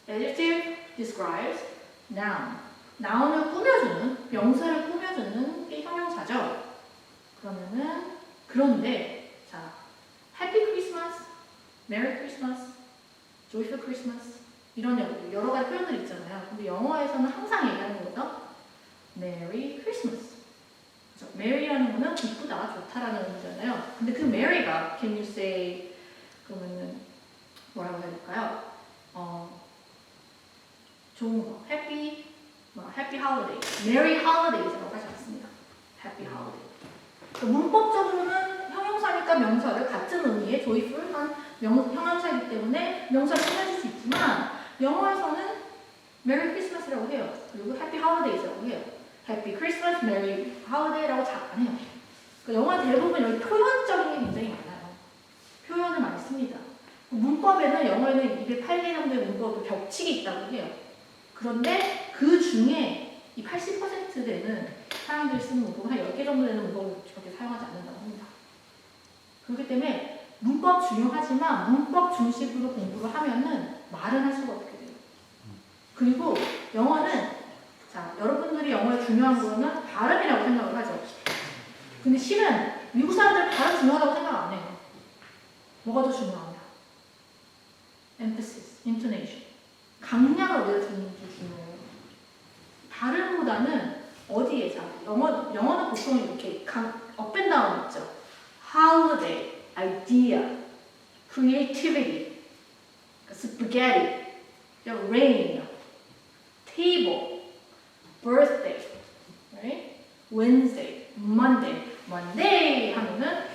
adjective describes noun. noun을 꾸며주는, 명사를 꾸며주는 게 형용사죠. 그런데 자, happy Christmas, merry Christmas, joyful Christmas 이런 여러 가지 표현들이 있잖아요. 근데 영어에서는 항상 얘기하는 거죠. merry Christmas. 그렇죠? merry라는 거는 기쁘다, 좋다라는 의미잖아요. 근데 그 merry가 can you say 그러면은 뭐라고 해야 될까요? 좋은 거, happy holiday, merry holidays라고 하지 않습니다. happy holiday. 문법적으로는 형용사니까 명사를 같은 의미의 joyful한 형용사이기 때문에 명사를 꾸며줄 수 있지만 영어에서는 merry christmas라고 해요. 그리고 happy holidays라고 해요. happy christmas, merry holiday라고 잘 안 해요. 영어 대부분 여기 표현적인 게 굉장히 많아요. 표현을 많이 씁니다. 문법에는 영어에는 208개 정도의 문법 벽칙이 있다고 해요. 그런데 그 중에 이 80% 되는 사람들이 쓰는 문법은 한 10개 정도 되는 문법을 그렇게 사용하지 않는다고 합니다. 그렇기 때문에 문법 중요하지만 문법 중심으로 공부를 하면은 말은 할 수가 없게 돼요. 그리고 영어는 자, 여러분들이 영어에 중요한 거는 발음이라고 생각을 하죠. 근데 실은 미국 사람들 발음 중요하다고 생각 안 해요. 뭐가 더 중요합니다. emphasis, intonation. 강약을 어디다 주는 게 중요해요. 발음보다는 어디에 자 영어는 보통 이렇게 up and down 있죠. holiday, idea, creativity, spaghetti, rain, table, birthday, right? Wednesday, Monday 하면은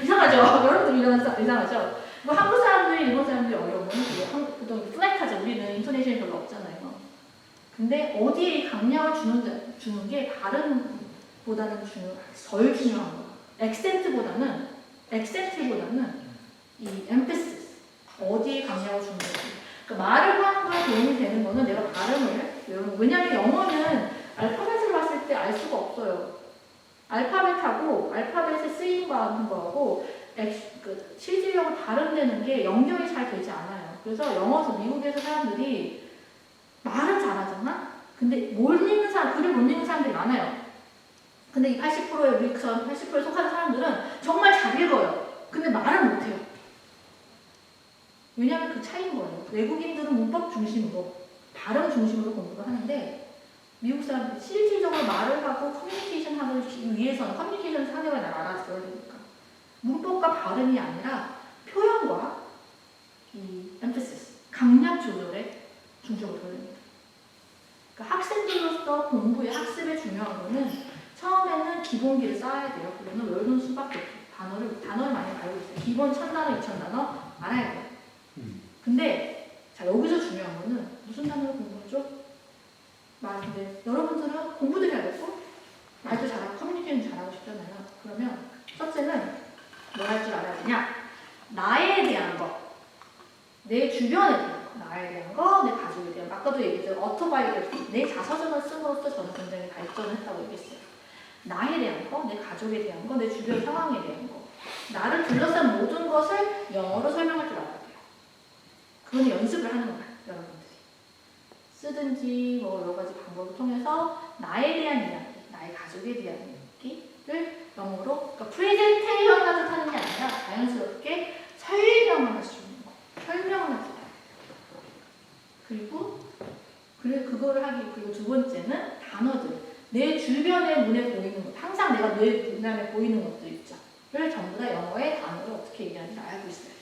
이상하죠? 여러분들 이상하죠? 뭐 한국 사람들이 일본 사람들이 어려운 거는 그게 보통 플랫하죠. 우리는 인토네이션이 별로 없잖아요. 근데 어디에 강약을 주는 게 발음보다는 덜 중요한 거예요. 액센트보다는 이 emphasis, 어디에 강약을 주는 거지. 그러니까 말을 하는 거에 도움이 되는 거는 내가 발음을 외우는. 왜냐하면 영어는 알파벳을 봤을 때 알 수가 없어요. 알파벳하고 알파벳의 쓰임과 하는 거하고 실질적으로 발음되는 게 연결이 잘 되지 않아요. 그래서 영어에서 미국에서 사람들이 말은 잘하잖아? 근데 못 읽는 사람, 글을 못 읽는 사람들이 많아요. 근데 이 80%의 우리처럼 80%에 속하는 사람들은 정말 잘 읽어요. 근데 말은 못해요. 왜냐하면 그 차이인 거예요. 외국인들은 문법 중심으로, 발음 중심으로 공부를 하는데 미국 사람들이 실질적으로 말을 하고 커뮤니케이션 하기 위해서는 커뮤니케이션 상대방이 날 알아들어야 되니까 문법과 발음이 아니라 표현과 이 emphasis, 강약 조절에 중점을 둬야 됩니다. 그러니까 학생들로서 공부의 학습에 중요한 거는 처음에는 기본기를 쌓아야 돼요. 그거는 외우는 수밖에 없어요. 단어를 많이 알고 있어요. 기본 1000단어, 2000단어 알아야 돼요. 근데 자 여기서 중요한 거는 무슨 단어를 공부하죠? 근데 여러분들은 공부도 해야 되고 말도 잘하고 커뮤니케이션 잘하고 싶잖아요. 그러면 첫째는 뭐 할 줄 알아야 되냐? 나에 대한 거, 내 주변에 대한 거, 나에 대한 거, 내 가족에 대한 거. 아까도 얘기했죠. 오토바이오그래피, 내 자서전을 씀으로써 저는 굉장히 발전을 했다고 얘기했어요. 나에 대한 거, 내 가족에 대한 거, 내 주변 상황에 대한 거. 나를 둘러싼 모든 것을 영어로 설명할 줄 알아야 돼요. 그건 연습을 하는 거예요, 여러분들이. 쓰든지 뭐 여러 가지 방법을 통해서 나에 대한 이야기, 나의 가족에 대한 이야기를 영어로, 그러니까 프레젠테이션 하듯 하는 게 아니라 자연스럽게 설명을 할 수 있는 거. 설명을 할 수 있는 거. 그리고 두 번째는 단어들. 내 주변에 눈에 보이는 것. 항상 내가 내 눈에 보이는 것들 있죠. 전부 다 영어의 단어를 어떻게 얘기하는지 알고 있어야 돼요.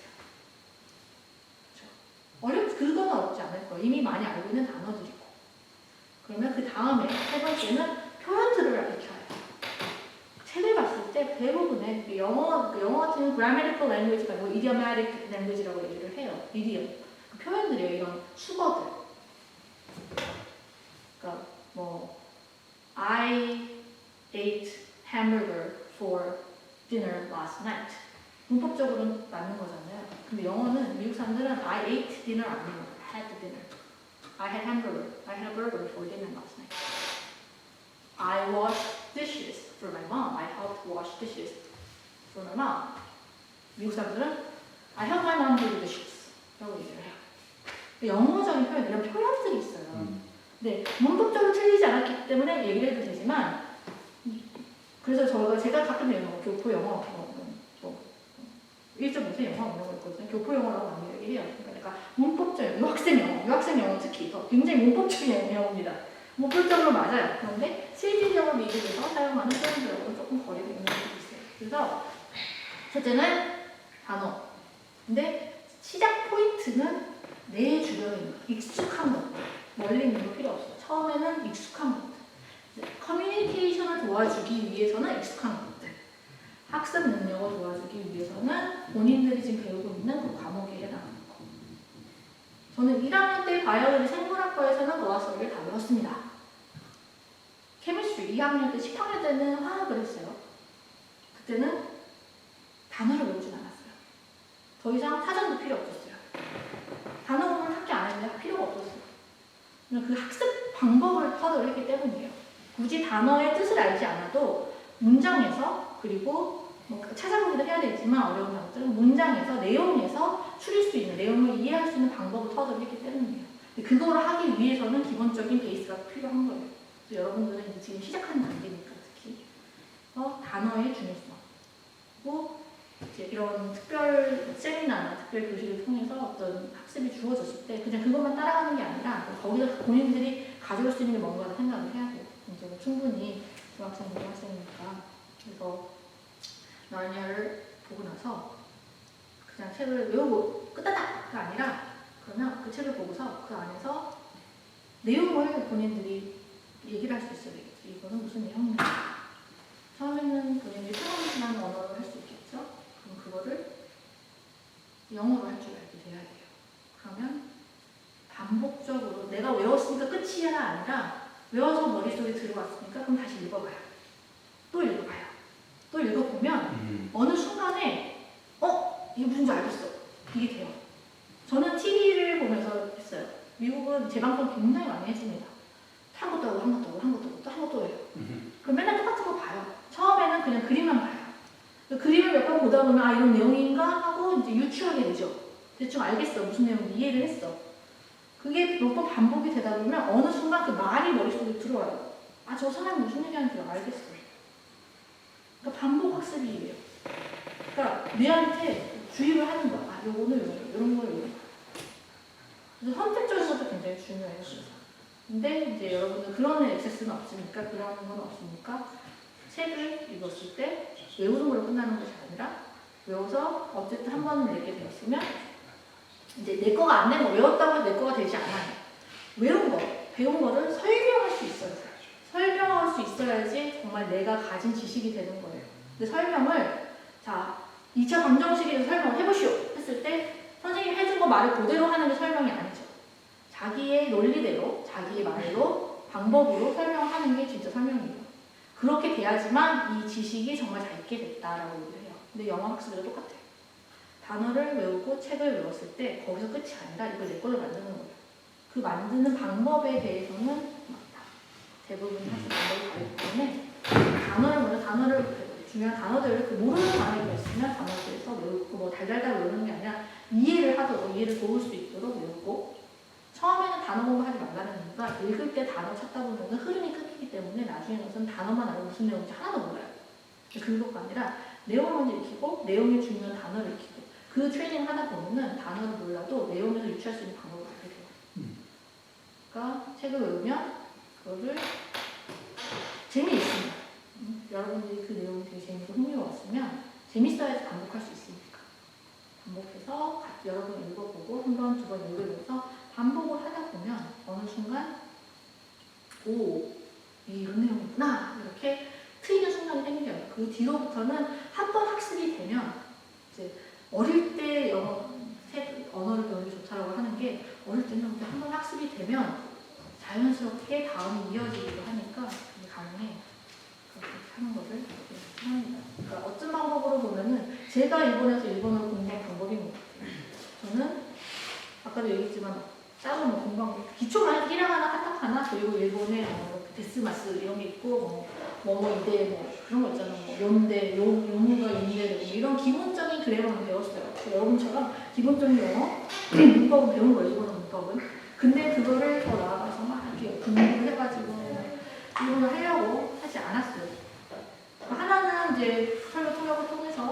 그렇죠? 그거는 어렵지 않을 거예요. 이미 많이 알고 있는 단어들이고. 그러면 그 다음에 세 번째는 표현들을 익혀야 돼요. 책을 봤을 때 대부분의 영어 같은 경우는 grammatical language가 아니고 idiomatic language라고 얘기를 해요. idiom. 그 표현들이에요. 이런 수거들. 그러니까 뭐 I ate hamburger for dinner last night. 문법적으로는 맞는 거잖아요. 근데 영어는 미국 사람들은 I ate dinner 안 해요. I had dinner. I had hamburger. I had a burger for dinner last night. I washed dishes for my mom. I helped wash dishes for my mom. 미국 사람들은 I helped my mom do the dishes. 라고 얘기를 해요. 영어적인 표현, 이런 표현들이 있어요. 네, 문법적으로 틀리지 않았기 때문에 얘기를 해도 되지만, 그래서 제가 가끔 교포 영어, 1.5세 영어 이런 거 있거든요. 교포 영어라고 많이 얘기해요. 그러니까 문법적, 유학생 영어 특히 굉장히 문법적인 영어입니다. 문법적으로 맞아요. 그런데 실질적으로 미국에서 사용하는 표현들하고는 조금 거리가 있는 것도 있어요. 그래서 첫째는 단어. 근데 시작 포인트는 내 주변에 있는 익숙한 것들. 멀리 있는 거 필요 없어요. 처음에는 익숙한 것들. 커뮤니케이션을 도와주기 위해서는 익숙한 것들. 학습 능력을 도와주기 위해서는 본인들이 지금 배우고 있는 그 과목에 해당하는 거. 저는 1학년 때 바이올로지 생물학과에서는 어학서를 다 배웠습니다. 케미스트리 2학년 때, 10학년 때는 화학을 했어요. 그때는 단어를 외우진 않았어요. 더 이상 사전도 필요 없었어요. 단어 공부를 학교 안 했는데 필요가 없었어요. 그냥 그 학습 방법을 터득을 했기 때문이에요. 굳이 단어의 뜻을 알지 않아도 문장에서, 그리고 뭐 찾아보기도 해야 되지만 어려운 단어들은 문장에서, 내용에서 추릴 수 있는, 내용을 이해할 수 있는 방법을 터득을 했기 때문이에요. 그거를 하기 위해서는 기본적인 베이스가 필요한 거예요. 그래서 여러분들은 이제 지금 시작하는 단계니까 특히 단어의 중요성, 그리고 이제 이런 특별 세미나나 특별 교실을 통해서 어떤 학습이 주어졌을 때 그냥 그것만 따라가는 게 아니라 거기서 본인들이 가져올 수 있는 게 뭔가를 생각을 해야 돼요. 이제 충분히 중학생, 고등학생이니까. 그래서 나니아를 보고 나서 그냥 책을 외우고 끝났다가 아니라, 그러면 그 책을 보고서 그 안에서 내용을 본인들이 얘기를 할 수 있어야 되겠죠. 이거는 무슨 내용인가. 처음에는 본인들이 표현한 언어로 할 수 있겠죠. 그럼 그거를 영어로 할 줄 알게 돼야 돼요. 그러면 반복적으로 내가 외웠으니까 끝이야 아니라 외워서 머릿속에 들어왔으니까 그럼 다시 읽어봐요. 또 읽어봐요. 또 읽어보면 어느 순간에 이게 무슨지 알겠어. 이게 돼요. 저는 TV를 보면서 했어요. 미국은 재방송 굉장히 많이 해줍니다. 한 것도 하고 한 것도 하고 한 것도 하고 또 한 것도 해요. 그럼 맨날 똑같은 거 봐요. 처음에는 그냥 그림만 봐요. 그 그림을 몇 번 보다 보면 이런 내용인가 하고 이제 유추하게 되죠. 대충 알겠어. 무슨 내용인지 이해를 했어. 그게 몇 번 반복이 되다 보면 어느 순간 그 말이 머릿속에 들어와요. 저 사람이 무슨 얘기하는지 알겠어. 그러니까 반복 학습이에요. 그러니까 뇌한테 주입을 하는 거야. 요거는 이런 거예요. 그래서 선택적인 것도 굉장히 중요해요. 근데 이제 여러분들 그런 액세스는 없으니까, 그런 건 없으니까 책을 읽었을 때 외우는 걸로 끝나는 것이 아니라 외워서 어쨌든 한 번은 내게 되었으면 이제 내 거가 안 되면 외웠다고 해서 내 거가 되지 않아요. 외운 거, 배운 거를 설명할 수 있어요. 설명할 수 있어야지 정말 내가 가진 지식이 되는 거예요. 근데 설명을 2차 방정식에서 설명을 해보시오 했을 때 선생님이 해준 거 말을 그대로 하는 게 설명이 아니죠. 자기의 논리대로, 자기의 말로, 방법으로 설명하는 게 진짜 설명이에요. 그렇게 돼야지만 이 지식이 정말 잘 있게 됐다라고 얘기를 해요. 근데 영어 학습도 똑같아요. 단어를 외우고 책을 외웠을 때 거기서 끝이 아니라 이걸 내 걸로 만드는 거예요. 그 만드는 방법에 대해서는 대부분 학습 방법이 다르기 때문에 단어를 중요한 단어들을 모르는 단어가 있으면 단어들에서 외우고 달달달 외우는 게 아니라 이해를 하도록, 이해를 도울 수 있도록 외우고, 처음에는 단어 공부하지 말라는 이유가 읽을 때 단어 찾다 보면 흐름이 끊기기 때문에 나중에 무슨 단어만 알고 무슨 내용인지 하나도 몰라요. 그거가 아니라 내용을 먼저 익히고 내용이 중요한 단어를 익히고 그 트레이닝 하다 보면은 단어를 몰라도 내용에서 유추할 수 있는 방법을 알게 돼요. 그러니까 책을 외우면 그거를 재미있습니다. 여러분들이 그 내용이 되게 재미있고 흥미로웠으면 재밌어야지 반복할 수 있으니까. 반복해서 여러 번 읽어보고 한 번, 두 번 읽으면서 반복을 하다 보면 어느 순간 오, 이런 내용이구나 이렇게 트이는 순간이 생겨요. 그 뒤로부터는 한 번 학습이 되면 이제 어릴 때 언어를 배우는 게 좋다라고 하는 게 어릴 때는 한 번 학습이 되면 자연스럽게 다음이 이어지기도 하니까 그게 가능해. 그렇게 하는 것을 합니다. 그러니까 어떤 방법으로 보면은 제가 일본에서 일본어를 공부한 방법인 것 같아요. 저는 아까도 얘기했지만 따로 뭐 공부한 기초만 히라가나 카타카나 그리고 일본의 뭐 데스마스 이런 게 있고 뭐 이대 뭐 그런 거 있잖아. 뭐 연대, 요무가 연대 뭐 이런 기본적인 그래머는 배웠어요. 여러분처럼 기본적인 영어 문법은 배운 거예요. 일본어 문법은. 근데 그거를 더 나아가서 막 이렇게 공부를 해가지고 일본을 하려고 하지 않았어요. 하나는 이제 설명 통역을 통해서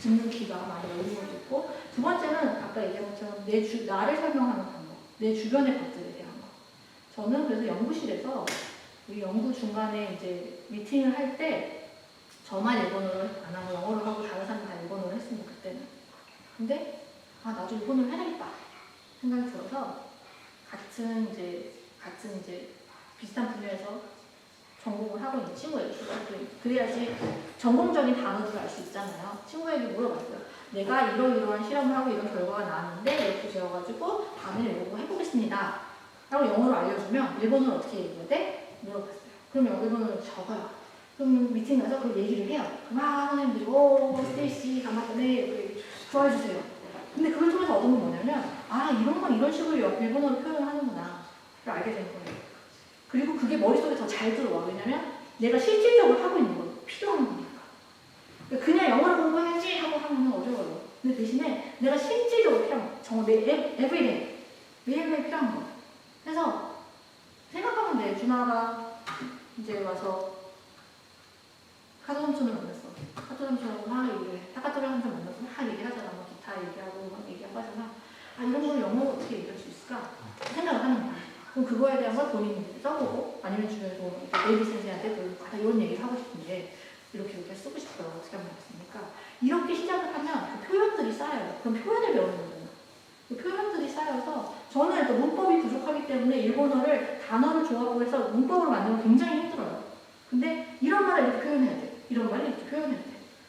듣는 귀가 많이 열린 것도 있고, 두 번째는 아까 얘기한 것처럼 나를 설명하는 방법, 내 주변의 것들에 대한 거. 저는 그래서 연구실에서 우리 연구 중간에 이제 미팅을 할 때 저만 일본어를 안 하고 영어를 하고 다른 사람이 다 일본어를 했습니다. 그때는. 근데 나도 일본어를 해야겠다 생각이 들어서 같은 이제 비슷한 분야에서 전공을 하고 있는 친구예요. 그래야지 전공적인 단어들을 알 수 있잖아요. 친구에게 물어봤어요. 내가 이러이러한 실험을 하고 이런 결과가 나왔는데 이렇게 되어가지고 다음에 이거 해보겠습니다. 라고 영어로 알려주면 일본어를 어떻게 얘기해야 돼? 물어봤어요. 그럼 일본어를 적어요. 그럼 미팅 가서 그 얘기를 해요. 그럼 선생님들이 스테이시 가마테네 이렇게 좋아해주세요. 근데 그걸 통해서 얻은 건 뭐냐면 이런 건 이런 식으로 일본어로 표현을 하는구나 를 알게 된 거예요. 그리고 그게 머릿속에 더 잘 들어와. 왜냐면 내가 실질적으로 하고 있는 거 필요한 거니까. 그냥 영어를 공부해야지 하고 하면 어려워요. 근데 대신에 내가 실질적으로 필요한 거. 정말 everyday 매일매일 필요한 거. 그래서 생각하면 돼. 준하가 이제 와서 카도 삼촌을 만났어. 카도 삼촌하고 막 얘기해. 타카토리 삼촌 만나서 막 얘기하잖아. 뭐 기타 얘기하고 막 얘기하고 하잖아. 이런 걸 영어로 어떻게 얘기할 수 있을까? 생각을 하는 거야. 그럼 그거에 대한 걸 본인이 써보고 아니면 주변에서 네이비 선생님한테 이런 얘기를 하고 싶은데 이렇게 쓰고 싶어요. 어떻게 하면 되겠습니까? 이렇게 시작을 하면 그 표현들이 쌓여요. 그럼 표현을 배우는 거예요. 그 표현들이 쌓여서 저는 또 문법이 부족하기 때문에 일본어를 단어를 조합을 해서 문법으로 만드는 거 굉장히 힘들어요. 근데 이런 말을 이렇게 표현해야 돼. 이런 말을 이렇게 표현해야 돼.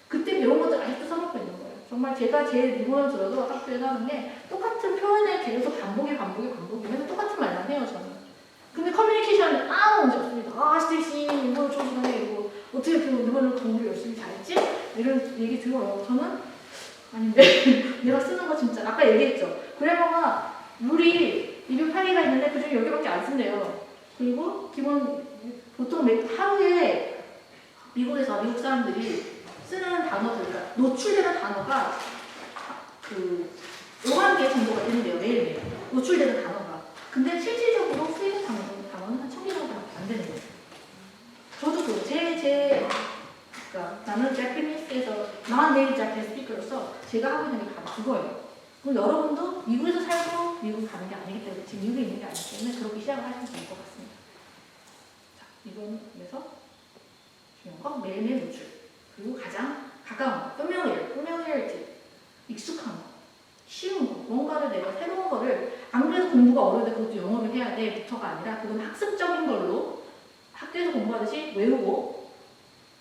그때 배운 것들 아직도 써먹고 있는 거예요. 정말 제가 제일 일본어를 들어도 학교에서 하는 게 똑같은 표현을 계속 반복이면서 똑같은 말만 해요, 저는. 근데 커뮤니케이션은 아무 문제 없습니다. 스테이시, 일본어 초시간에 이거 어떻게 일본어 공부를 열심히 잘했지? 이런 얘기 들어요. 저는 아닌데 내가 쓰는 거 진짜 아까 얘기했죠. 그래머가 룰이 208개가 있는데 그중에 여기밖에 안 쓴대요. 그리고 보통 하루에 미국에서 미국 사람들이 쓰는 단어들, 그러니까 노출되는 단어가 5만 개 정도가 되는데요, 매일매일. 노출되는 단어가. 근데 실질적으로 쓰이는 단어는 한 1000개 정도밖에 안 되는 거예요. 저도 그러니까 나는 제피니스에서 non-native Japanese speaker로서 제가 하고 있는 게 바로 그거예요. 그럼 여러분도 미국에서 살고 미국 가는 게 아니기 때문에 지금 미국에 있는 게 아니기 때문에 그렇게 시작을 하시면 될 것 같습니다. 자, 이건 그래서 중요한 거 매일매일 노출. 그리고 가장 가까운 거, familiarity, 익숙한 거, 쉬운 거, 뭔가를 내가 새로운 거를 안 그래도 공부가 어려운데 그것도 영어를 해야 돼부터가 아니라 그건 학습적인 걸로 학교에서 공부하듯이 외우고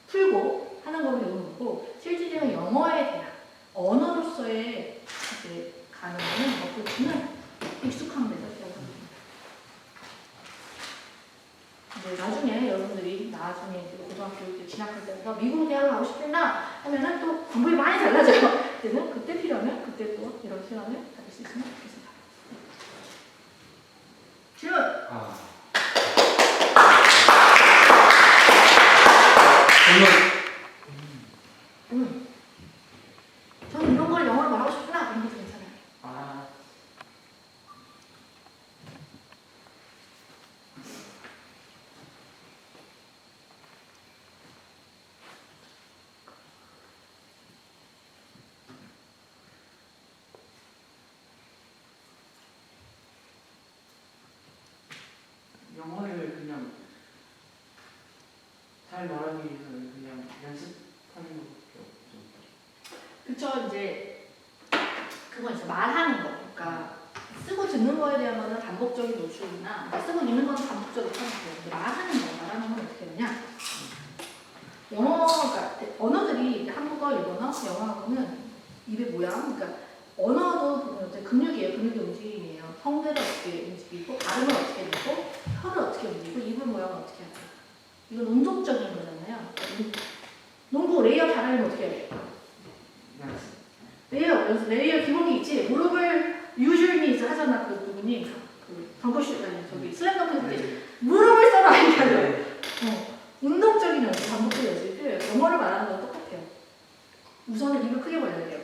풀고 하는 걸 배우는 거고 실질적인 영어에 대한 언어로서의 이제 가능한 것들은 익숙한 데서 시작합니다. 나중에 여러분들이 나중에 고등학교 때 진학할 때부터 미국 대학을 가고 싶나 하면은 또 방법이 많이 달라져요. 그때 필요하면 그때 또 이런 시간을 가질 수 있으면 좋겠습니다. 질문. 저는 이런 걸 영어로 말하고 싶구나 이런 것도 괜찮아요. 영어를 그냥 잘 말하기 위해서는 그냥 연습하는 것밖에 없죠. 그쵸 이제 그건 이제 말하는 거. 그러니까 쓰고 듣는 거에 대한 거는 반복적인 노출이나 그러니까 쓰고 읽는 거는 반복적으로 하는 거예요. 근데 말하는 건 어떻게 되냐? 영어가 언어들이 한국어, 일본어, 영어하고는 입의 모양, 그러니까 언어도 보면 이제 근육이에요. 근육의 움직임이에요. 성대를 어떻게 움직이고, 발음을 어떻게 내고, 혀를 어떻게 움직이고, 입의 모양을 어떻게 하고. 이건 운동적인 거잖아요. 농구 레이업 잘하려면 어떻게 해야 돼? 레이업 기본이 있지. 무릎을 유줄니 하잖아. 그 누구니? 그 덩크슛 아니 저기 슬램덩크 때 무릎을 써라 이렇게 하려고. 운동적인 연습, 반복적인 연습을 영어를 말하는 건 똑같아요. 우선은 입을 크게 벌려야 돼요.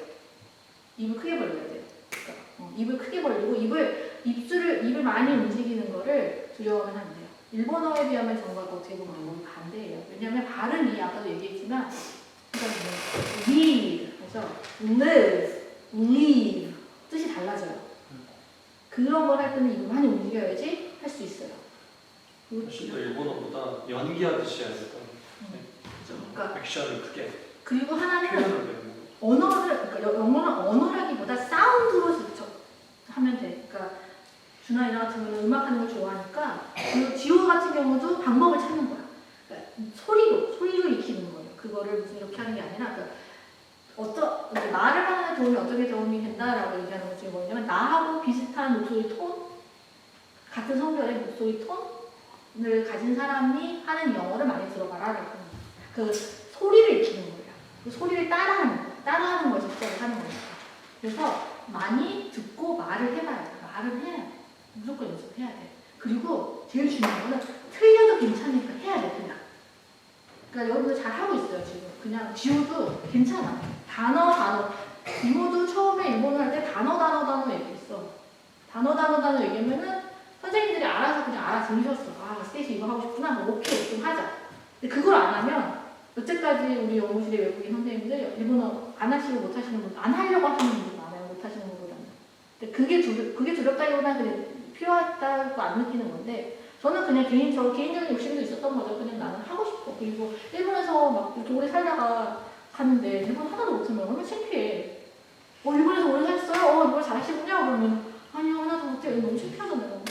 입을 크게 벌려야 돼요. 그러니까, 입을 크게 벌리고 입을 많이 움직이는 거를 두려워하면 안 돼요. 일본어에 비하면 정말 어떻게 보면 반대예요. 왜냐하면 발음이 아까도 얘기했지만 그러니까 read, 그래서 live, leave 뜻이 달라져요. 그런 걸 할 때는 입을 많이 움직여야지 할 수 있어요. 훨씬 더 일본어보다 연기하듯이 해야 될까? 그러니까 액션을 크게 그리고 하나는 표현을 배우는 언어를 그러니까 영어는 언어라기보다 사운드로 하면 돼. 그러니까 준하이랑 같은 경우는 음악하는 걸 좋아하니까 그 지호 같은 경우도 방법을 찾는 거야. 그러니까 소리로 익히는 거예요. 그거를 무슨 이렇게 하는 게 아니라 그러니까 이제 말을 하는 데 도움이 어떻게 도움이 된다라고 얘기하는 것이 뭐냐면 나하고 비슷한 목소리 톤, 같은 성별의 목소리 톤을 가진 사람이 하는 영어를 많이 들어봐라라고 하는 거예요. 그 소리를 익히는 거예요. 그 소리를 따라하는 걸 직접 하는 거예요. 그래서 많이 듣고 말을 해봐야 돼. 말을 해야 돼. 무조건 연습해야 돼. 그리고 제일 중요한 거는 틀려도 괜찮으니까 해야 돼, 그냥. 그러니까 여러분들 잘 하고 있어요, 지금. 그냥 지우도 괜찮아. 단어. 이모도 처음에 일본어 할 때 단어 얘기했어. 단어 얘기하면은 선생님들이 알아서 그냥 알아들으셨어. 아, 스테이시 이거 하고 싶구나. 뭐 오케이, 좀 하자. 근데 그걸 안 하면 여태까지 우리 연구실의 외국인 선생님들 일본어 안 하시고 못 하시는 분, 안 하려고 하시는 분들 많아요. 못 하시는 분보다는. 근데 그게 두렵다기보다는 그냥 필요하다고 안 느끼는 건데 저는 그냥 개인적인 욕심도 있었던 거죠. 그냥 나는 하고 싶어. 그리고 일본에서 막 이렇게 오래 살다가 갔는데 일본 하나도 못하면 얼마나 창피해. 일본에서 오래 살았어요? 이걸 잘하시군요? 그러면 아니요, 하나도 못해요. 너무 창피하잖아요.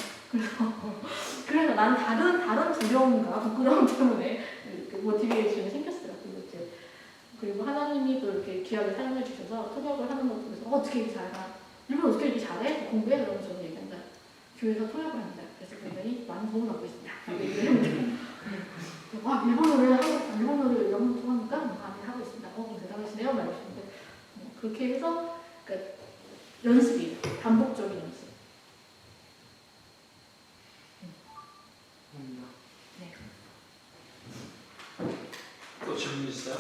그래서 나는 다른 두려움과 부끄러움 때문에 모티베이션이 생겼어요. 그리고 하나님이 또 이렇게 귀하게 사용해 주셔서 통역을 하는 것도 그래서 어떻게 이렇게 잘하나? 일본 어떻게 이렇게 잘해? 공부해? 그러면 저는 얘기한다. 교회에서 통역을 합니다. 그래서 그랬더니 많은 도움을 받고 있습니다. 일본어를 영어 통하니까 많이 하고 있습니다. 대단하시네요. 말하시는데 그렇게 해서 그러니까 연습이 반복적인 연습. 네. 또 질문 있어요?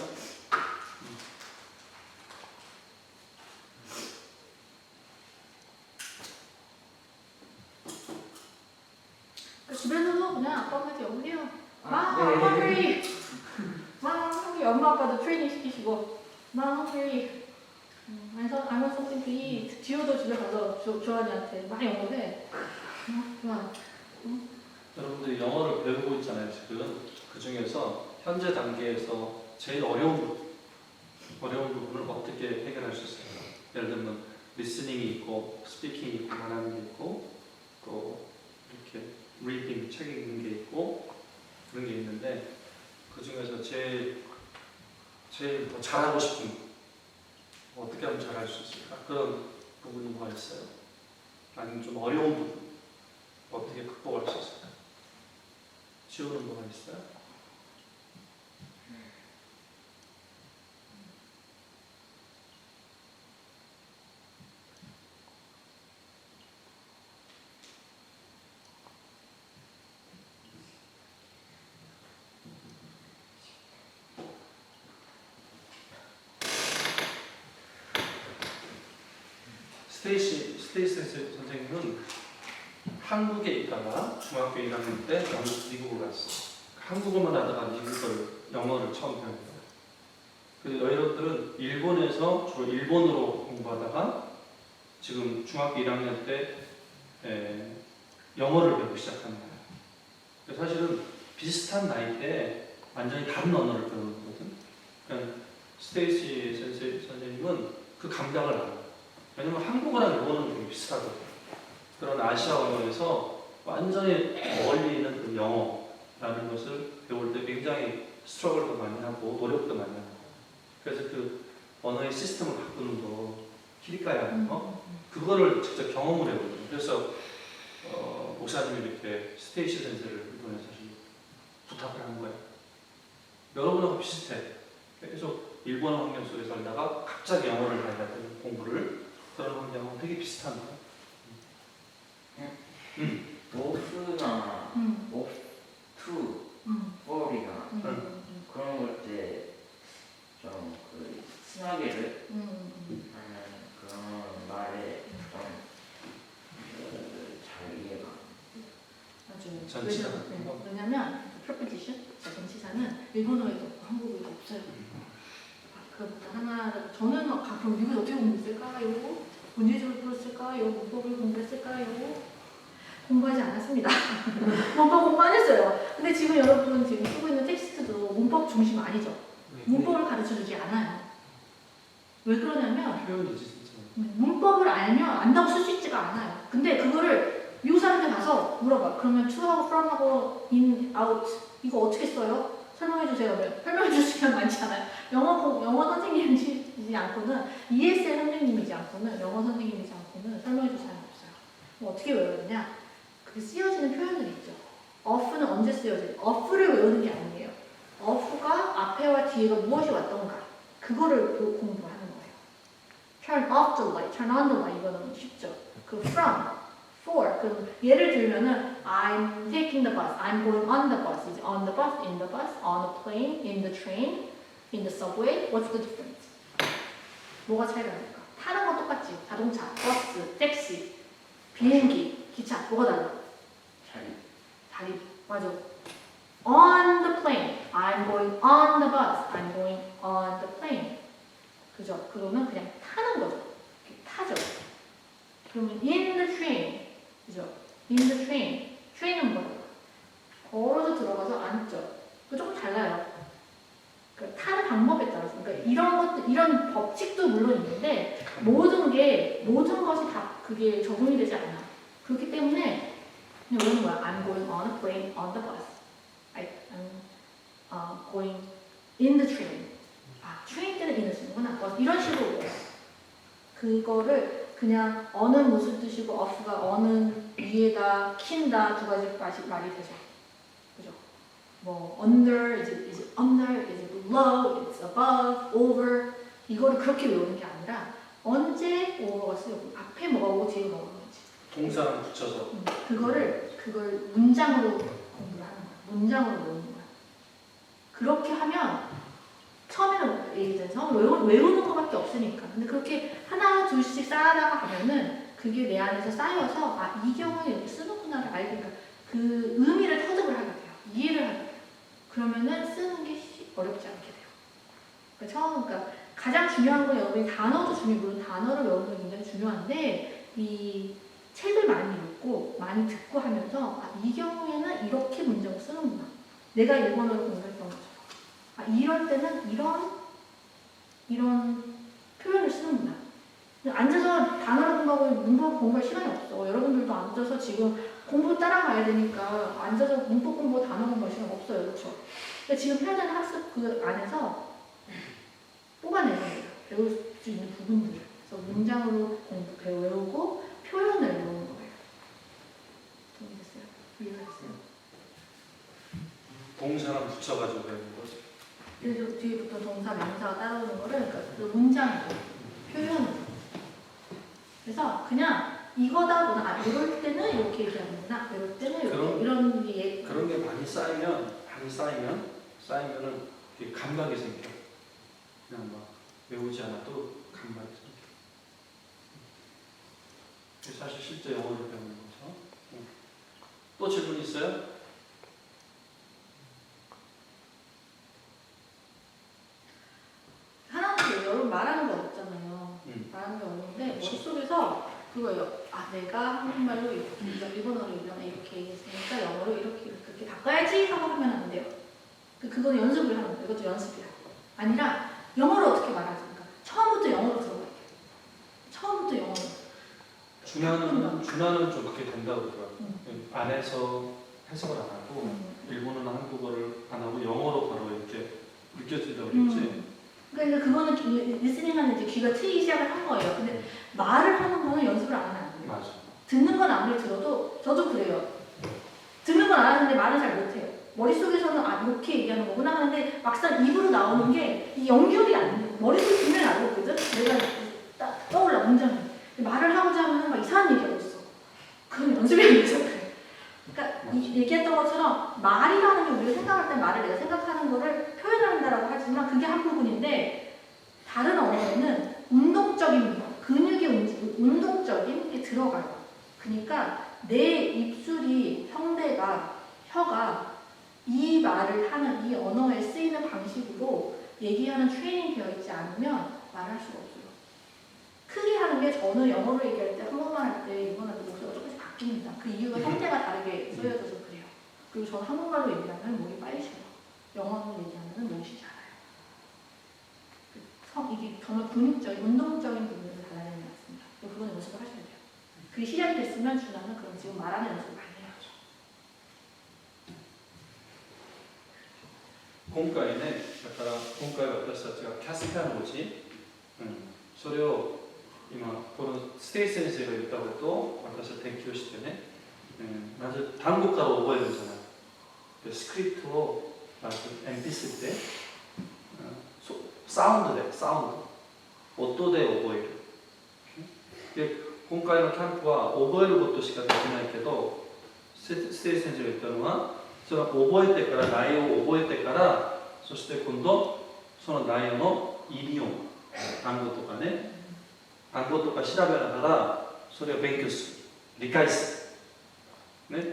주변에서도 그냥 아빠 엄마한테 영어해요. hungry. 엄마 아빠도 트레이닝 시키시고 hungry. I want something to eat. 지호도 집에 가서 조한이한테 막 영어해. 좋아. 여러분들이 영어를 배우고 있잖아요, 지금. 그 중에서 현재 단계에서 제일 어려운 부분을 어떻게 해결할 수 있을까? 예를 들면 리스닝이 있고, 스피킹이 있고, 말하는 게 있고, 또 이렇게 리딩, 책 읽는 게 있고 그런 게 있는데 그 중에서 제일 더 잘하고 싶은 어떻게 하면 잘할 수 있을까? 그런 부분이 뭐가 있어요? 아니면 좀 어려운 부분 어떻게 극복할 수 있을까? 지우는 뭐가 있어요? 스테이시 선생님은 한국에 있다가 중학교 1학년 때 미국을 갔어. 한국어만 하다가 영어를 처음 배운 거예요. 그리고 여러분들은 일본에서 주로 일본어로 공부하다가 지금 중학교 1학년 때 영어를 배우기 시작하는 거예요. 그래서 사실은 비슷한 나이대에 완전히 다른 언어를 배우는 거거든. 그러니까 스테이시 선생님은 그 감각을 알아요. 왜냐면 한국어랑 영어는 되게 비슷하거든요. 그런 아시아 언어에서 완전히 멀리 있는 그 영어라는 것을 배울 때 굉장히 스트러글도 많이 하고 노력도 많이 하고 그래서 그 언어의 시스템을 바꾸는 거 키리카야 하는 거 그거를 직접 경험을 해보거든요. 그래서 목사님이 이렇게 스테이시 센터를 이번에 사실 부탁을 한 거예요. 여러분하고 비슷해. 계속 일본 환경 속에 살다가 갑자기 영어를 해야 되는 공부를 그런 환경은 되게 비슷한 거예요. 오프나 오프, 폴이나 그런 걸 때 좀 그 친하게를 하는 그런 말에 좀 잘 이해가 맞아요. 전치사. 왜냐면 프로포지션, 전치사는 일본어에도 없고 한국어에도 없어요. 그것부터 하나 저는 그럼 미국에 어떻게 공부했을까요? 문제적으로 풀었을까요? 문법을 공부했을까요? 공부하지 않았습니다. 문법 공부 안 했어요. 근데 지금 여러분 지금 쓰고 있는 텍스트도 문법 중심 아니죠? 문법을 가르쳐주지 않아요. 왜 그러냐면 표현이지 진짜. 문법을 알면 안다고 쓸 수 있지가 않아요. 근데 그거를 미국 사람들 가서 물어봐. 그러면 to하고 from하고 in, out 이거 어떻게 써요? 설명해 주세요. 설명해 줄 시간 많지 않아요. 영어 선생님이지 않고는 ESL 선생님이지 않고는 영어 선생님이지 않고는 설명해 줄 사람이 없어요. 뭐 어떻게 외워야 되냐? 그 쓰여지는 표현들이 있죠. of는 언제 쓰여져요? of를 외우는 게 아니에요. of가 앞에와 뒤에가 무엇이 왔던가 그거를 공부하는 거예요. turn off the light, turn on the light 이거는 쉽죠. 그 from, for 그럼 예를 들면은 I'm taking the bus, I'm going on the bus, is on the bus, in the bus, on a plane, in the train, in the subway. What's the difference? 뭐가 차이가 날까? 타는 건 똑같지. 자동차, 버스, 택시, 비행기, 기차 뭐가 달라? 자리 맞아. On the plane, I'm going on the bus, I'm going on the plane. 그죠? 그거는 그냥 타는 거죠. 타죠. 그러면 in the train, 그죠? in the train, train은 뭐예요? 걸어서 들어가서 앉죠. 그 조금 달라요. 그 타는 방법에 따라서. 그러니까 이런 것도 이런 법칙도 물론 있는데 모든 것이 다 그게 적용이 되지 않아. 그렇기 때문에 그냥 이런 거야. I'm going on a plane, on the bus. I'm going in the train. train 때는 in을 쓰는구나. 이런 식으로 그거를 그냥 어는 무슨 뜻이고 off가 어는 위에다 킨다 두 가지 말이 되죠. 그죠? 뭐 under is under, is below, it's above, over 이거를 그렇게 외우는 게 아니라 언제 over가 쓰여고 앞에 뭐가 오고 뒤에 뭐가 오는지 동사랑 붙여서 그걸 문장으로 공부를 하는 거야. 문장으로 외우는 거야. 그렇게 하면 처음에는 얘기해서 외우는 것밖에 없으니까. 근데 그렇게 하나 둘씩 쌓아다가 가면은 그게 내 안에서 쌓여서 이 경우에 이렇게 쓰는구나를 알게 되니까 그 의미를 터득을 하게 돼요. 이해를 하게 돼요. 그러면은 쓰는 게 어렵지 않게 돼요. 그러니까 가장 중요한 건 여러분이 단어도 중요해요. 물론 단어를 외우는 게 굉장히 중요한데 이 책을 많이 읽고 많이 듣고 하면서 이 경우에는 이렇게 문장을 쓰는구나. 내가 일본어를 공부했던 것처럼. 이럴 때는 이런 표현을 쓰는구나. 앉아서 단어를 공부하고 문법 공부할 시간이 없어. 여러분들도 앉아서 지금 공부 따라가야 되니까 앉아서 문법 공부 단어 공부할 시간 없어요. 그렇죠? 근데 지금 표현하는 학습 그 안에서 뽑아내는 거예요. 배울 수 있는 부분들을. 그래서 문장으로 외우고 표현을 외우는 거예요. 동의됐어요? 이해하셨어요? 동사랑 붙여가지고 배우는 거죠. 그래서 뒤에부터 동사, 명사가 따라오는 거를 그러니까 그 문장으로 표현으로. 그래서 그냥 이거다보다 이럴 때는 이렇게 얘기하는구나. 이럴 때는 이렇게 이런 게 그런 게 많이 쌓이면은 이게 감각이 생겨. 그냥 막 외우지 않아도 감각이 생겨. 그게 사실 실제 영어를 배우는 거죠. 또 질문 있어요? 하나는 여러분 말하는 거 없잖아요. 말하는 게 없는데 머릿속에서 그거예요. 내가 한국말로 일본어로 이렇게 얘기했으니까 영어로 이렇게 바꿔야지 하고 하면 안 돼요. 그건 연습을 하는 거예요. 이것도 연습이야. 아니라 영어로 어떻게 말하지? 그러니까 처음부터 영어로 들어가야 돼요. 준하는 좀 그렇게 된다고 그러더라고요. 안에서 해석을 안 하고 일본어나 한국어를 안 하고 영어로 바로 이렇게 느껴진다고 그랬지. 그러니까 그거는 리스닝하는 이제 귀가 트이기 시작을 한 거예요. 근데 말을 하는 거는 연습을 안 하면 안 돼요. 맞아. 듣는 건 아무리 들어도 저도 그래요. 듣는 건 알았는데 말은 잘 못해요. 머릿속에서는 아 이렇게 얘기하는 거구나 하는데 막상 입으로 나오는 게 이 연결이 안 돼요. 머릿속에 분명히 알고 있거든. 내가 딱 떠올라 문장이. 말을 하고자 하면 막 이상한 얘기하고 있어. 그건 연습이 안 돼서 그래. 그러니까 얘기했던 것처럼 말이라는 게 우리가 생각할 때 말을 내가 생각하는 거를 표현한다라고 하지만 그게 한 부분인데 다른 언어에는 운동적인 근육의 운동적인 게 들어가요. 그러니까 내 입술이 혀가 이 말을 하는 이 언어에 쓰이는 방식으로 얘기하는 트레이닝 되어 있지 않으면 말할 수가 없어요. 크게 하는 게 저는 영어로 얘기할 때 한국말 할 때 일본어할 때 목소리가 조금씩 바뀝니다. 그 이유가 형태가 다르게 쓰여져서 그래요. 그리고 저는 한국말로 얘기하면 목이 빨리 쉬어요. 영어로 얘기하면 목이 쉬지 않아요. 이게 정말 근육적인 운동적인 부분에서 달라지는 것 같습니다. 그건 연습을 하셔야 돼요. 그게 시작이 됐으면 준하는 그럼 지금 말하는 연습을 많이 해야죠. 今回ね、だから今回私たちがキャスピアン文字、それを今このステイ先生が言ったことを私は研究してね、まず単語から覚えるんじゃない。でスクリプトをまず鉛筆で、サウンド音で覚える。で今回のキャンプは覚えることしかできないけど、ステイ先生が言ったのはそれは覚えてから内容を覚えてからそして今度その内容の意味を単語とかね単語とか調べながらそれを勉強する理解する、ね、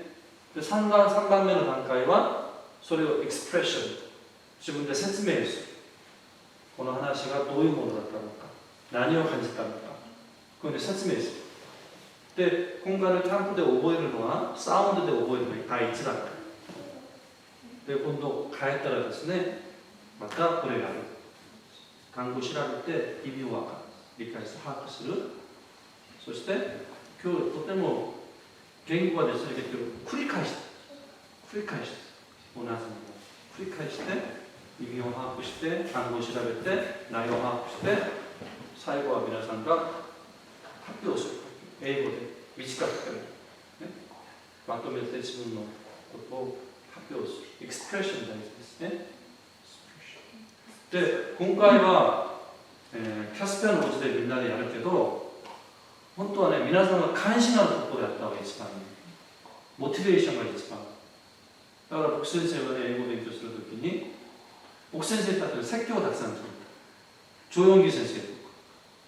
で3番目の段階はそれをエクスプレッション自分で説明するこの話がどういうものだったのか何を感じたのかこういうふうに説明するで今回のキャンプで覚えるのはサウンドで覚えるのが第一段階で今度帰ったらですねまたこれがある単語を調べて意味を理解して把握するそして今日とても言語はですね結局繰り返して同じものを繰り返して意味を把握して単語を調べて内容を把握して最後は皆さんが発表する英語で短くね、まとめて自分のことを発表するエクスプレッション大事ですねで今回は、キャスピアの文字でみんなでやるけど本当はね皆さんが関心あるところでやった方が一番モチベーションが一番だから僕先生がね英語を勉強するときに僕先生たちの説教をたくさんする조용기先生とか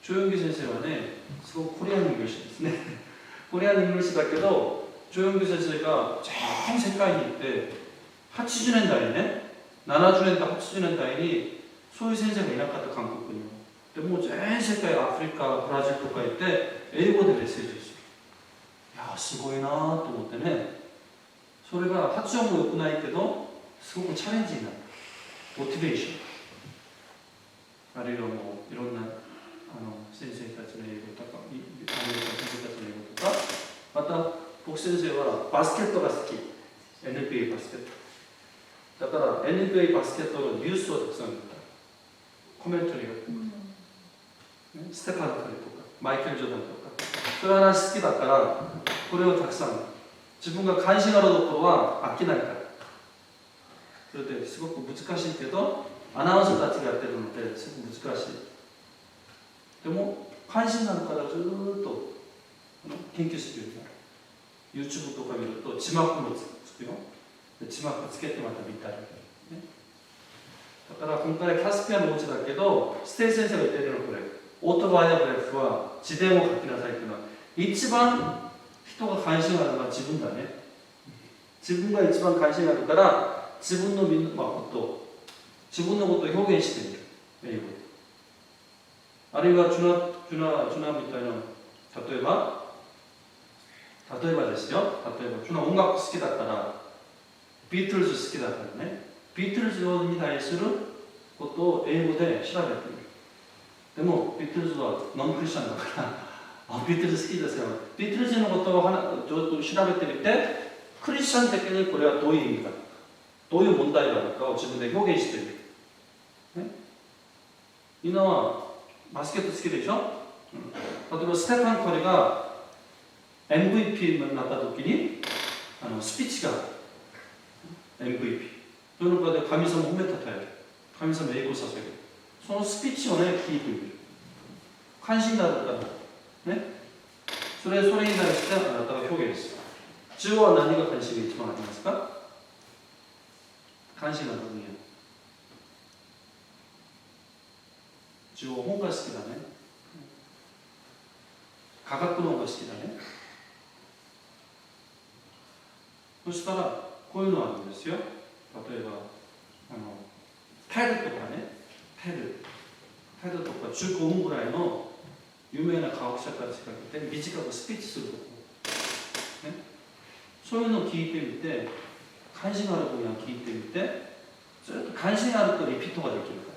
조용기先生はねすごくコリアン・イングリッシュですねコリアン・イングリッシュだけど조용기先生が全世界に行って80年代にね70年代80年代にそういう先生がいなかった韓国にはでもう全世界アフリカブラジルとか行って英語でメッセージするいやすごいなと思ってねそれが発音も良くないけどすごくチャレンジになるモチベーションあるいはもういろんな先生たちの英語とかアメリカの先生たちの英語とかまた僕先生はバスケットが好き NBA バスケットだから NBA バスケットのニュースをたくさん見たコメントによって、ステパンカリとかマイケル・ジョーダンとかそういう話好きだからこれをたくさん自分が関心があるところは飽きないからそれですごく難しいけどアナウンサーたちがやってるのですごく難しいでも関心があるからずっと研究してるようになる YouTube とか見ると字幕もつくよ字幕つけてまた見たり、ね、だから今回キャスピアンの文字だけどステイ先生が言ってるのこれオートバイオグラフは自伝を書きなさいっていうのは一番人が関心があるのは自分だね自分が一番関心があるから自分のことを表現してみる英語であるいはジュナみたいな例えばですよ例えばジュナ音楽好きだからビートルズ好きだからねビートルズに対することを英語で調べてみるでもビートルズはノンクリスチャンだからビートルズ好きですよ。ビートルズのことをちょっと調べてみて、クリスチャン的にこれはどういう意味か、どういう問題があるかを自分で表現している。ね、みんなはバスケット好きでしょ、例えばステファン・カリが MVP になった時にスピーチが MVP。その中で神様を褒めたたえる。神様を栄光させる。そのスピーチをね、聞いてみる。関心があるから。ね。それに対してあなたが表現する。中央は何が関心が一番ありますか？関心がある分野。中央本が好きだね。科学の方が好きだね。そしたら、こういうのがあるんですよ。例えば、ペルとかね、ペルとか15分ぐらいの有名な科学者たちが来て、短くスピーチするところ、ね。そういうのを聞いてみて、関心がある分野を聞いてみて、ずっと関心があるとリピートができるか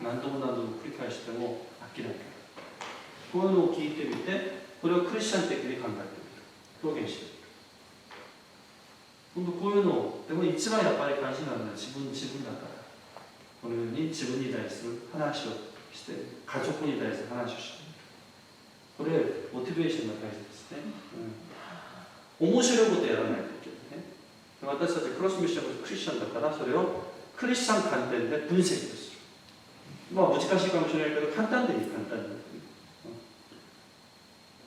ら。何度も繰り返しても飽きないから。こういうのを聞いてみて、これをクリスチャン的に考えてみる。表現してみる。今度こういうのを、でも一番やっぱり関心があるのは自分だから。このように自分に対する話をして、家族に対する話をして、これ、モチベーションが大事ですね。面白いことやらないといけないね。私たちクロスミッションのクリスチャンだから、それをクリスチャン観点で分析する。難しいかもしれないけど、簡単でいい、簡単でいい。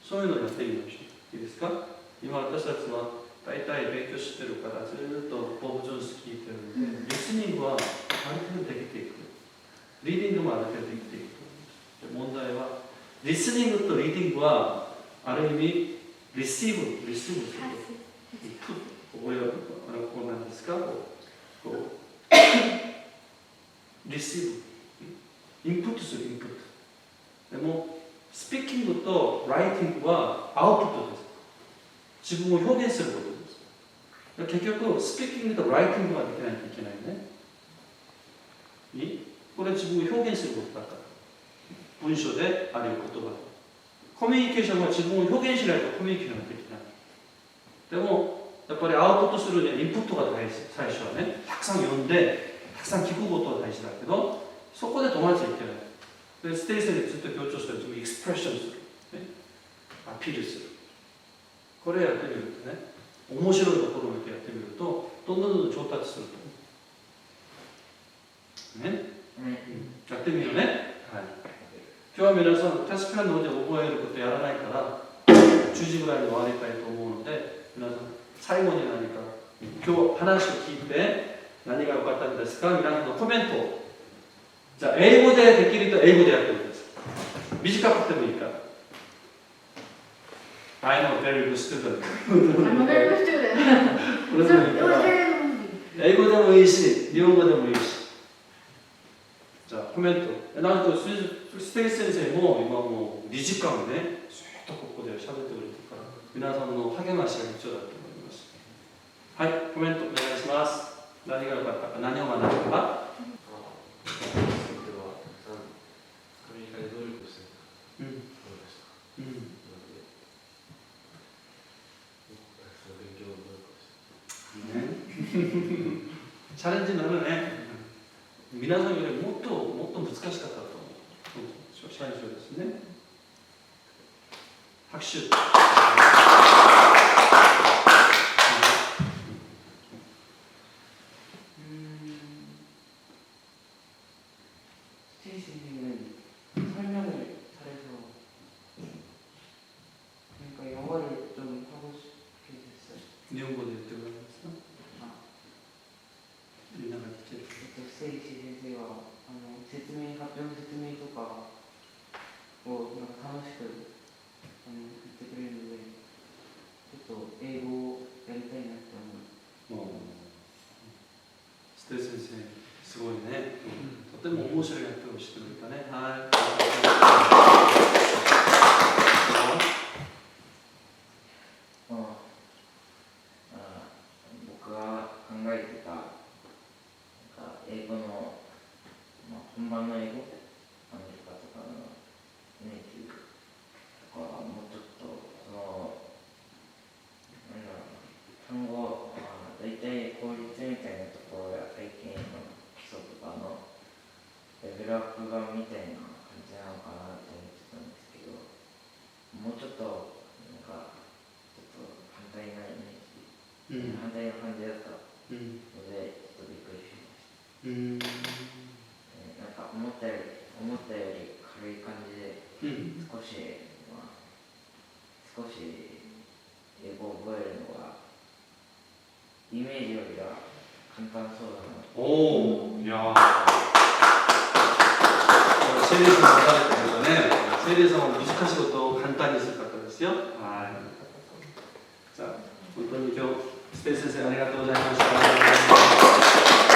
そういうのをやってみましょう。いいですか？今私たちは大体勉強してるから、ずっとボブ・ジョンス聞いてるので、リスニングはある程度できていく。リーディングもある程度できていく。問題は、リスニングとリーディングは、ある意味、リシーブする。これはこうなんですか？リシーブ。インプットする、インプット。でも、スピーキングとライティングはアウトプットです。自分を表現することです。結局、スピーキングとライティングができないといけないね。いい？これは自分を表現することだから。文章であるいは言葉で。コミュニケーションは自分を表現しないとコミュニケーションができない。でも、やっぱりアウトプットするにはインプットが大事。最初はね、たくさん読んで、たくさん聞くことが大事だけど、そこで止まっちゃいけない。でステイセンでずっと強調してるとエクスプレッションする、ね、アピールする。これやってみるとね、面白いところを見てやってみると、どんどん上達すると。ね、やってみようね。はい。今日は皆さん、確かにので覚えることやらないから、10時ぐらいに終わりたいと思うので、皆さん、最後に何か、今日話を聞いて、何が良かったんですか？皆さんのコメントを。じゃあ、英語でできると英語でやってください。短くてもいいから。I know very good student. 英語でもいいし、日本語でもいいし。じゃあ、コメント。なんと、ステイ先生も今もう2時間ね、ずっとここで喋ってくれてるから、皆さんの励ましが必要だと思います。はい、コメントお願いします。何が良かったか、何を学んだか。チャレンジになるね。皆さんよりもっと難しかったと思う。最初ですね。拍手。日本語で言ってもらえますか？みんなが聞ける。ステイシ先生は発表の説明とかを楽しく言ってくれるので、ちょっと英語をやりたいなって思う。ステイ先生、すごいね。とても面白い発表をしてくれたね。はい。僕が考えてた英語の、本番の英語、アメリカとかのネイティブとかもっと少し少し英語を覚えるのがイメージよりは簡単そうだな。 오, 야. 세리에서 만나게 되기 전에 세리에서 무식하시 것도 간단히 있을 것 같았어요. 아, 자, 오늘 교 스테이先生ありがとうございました。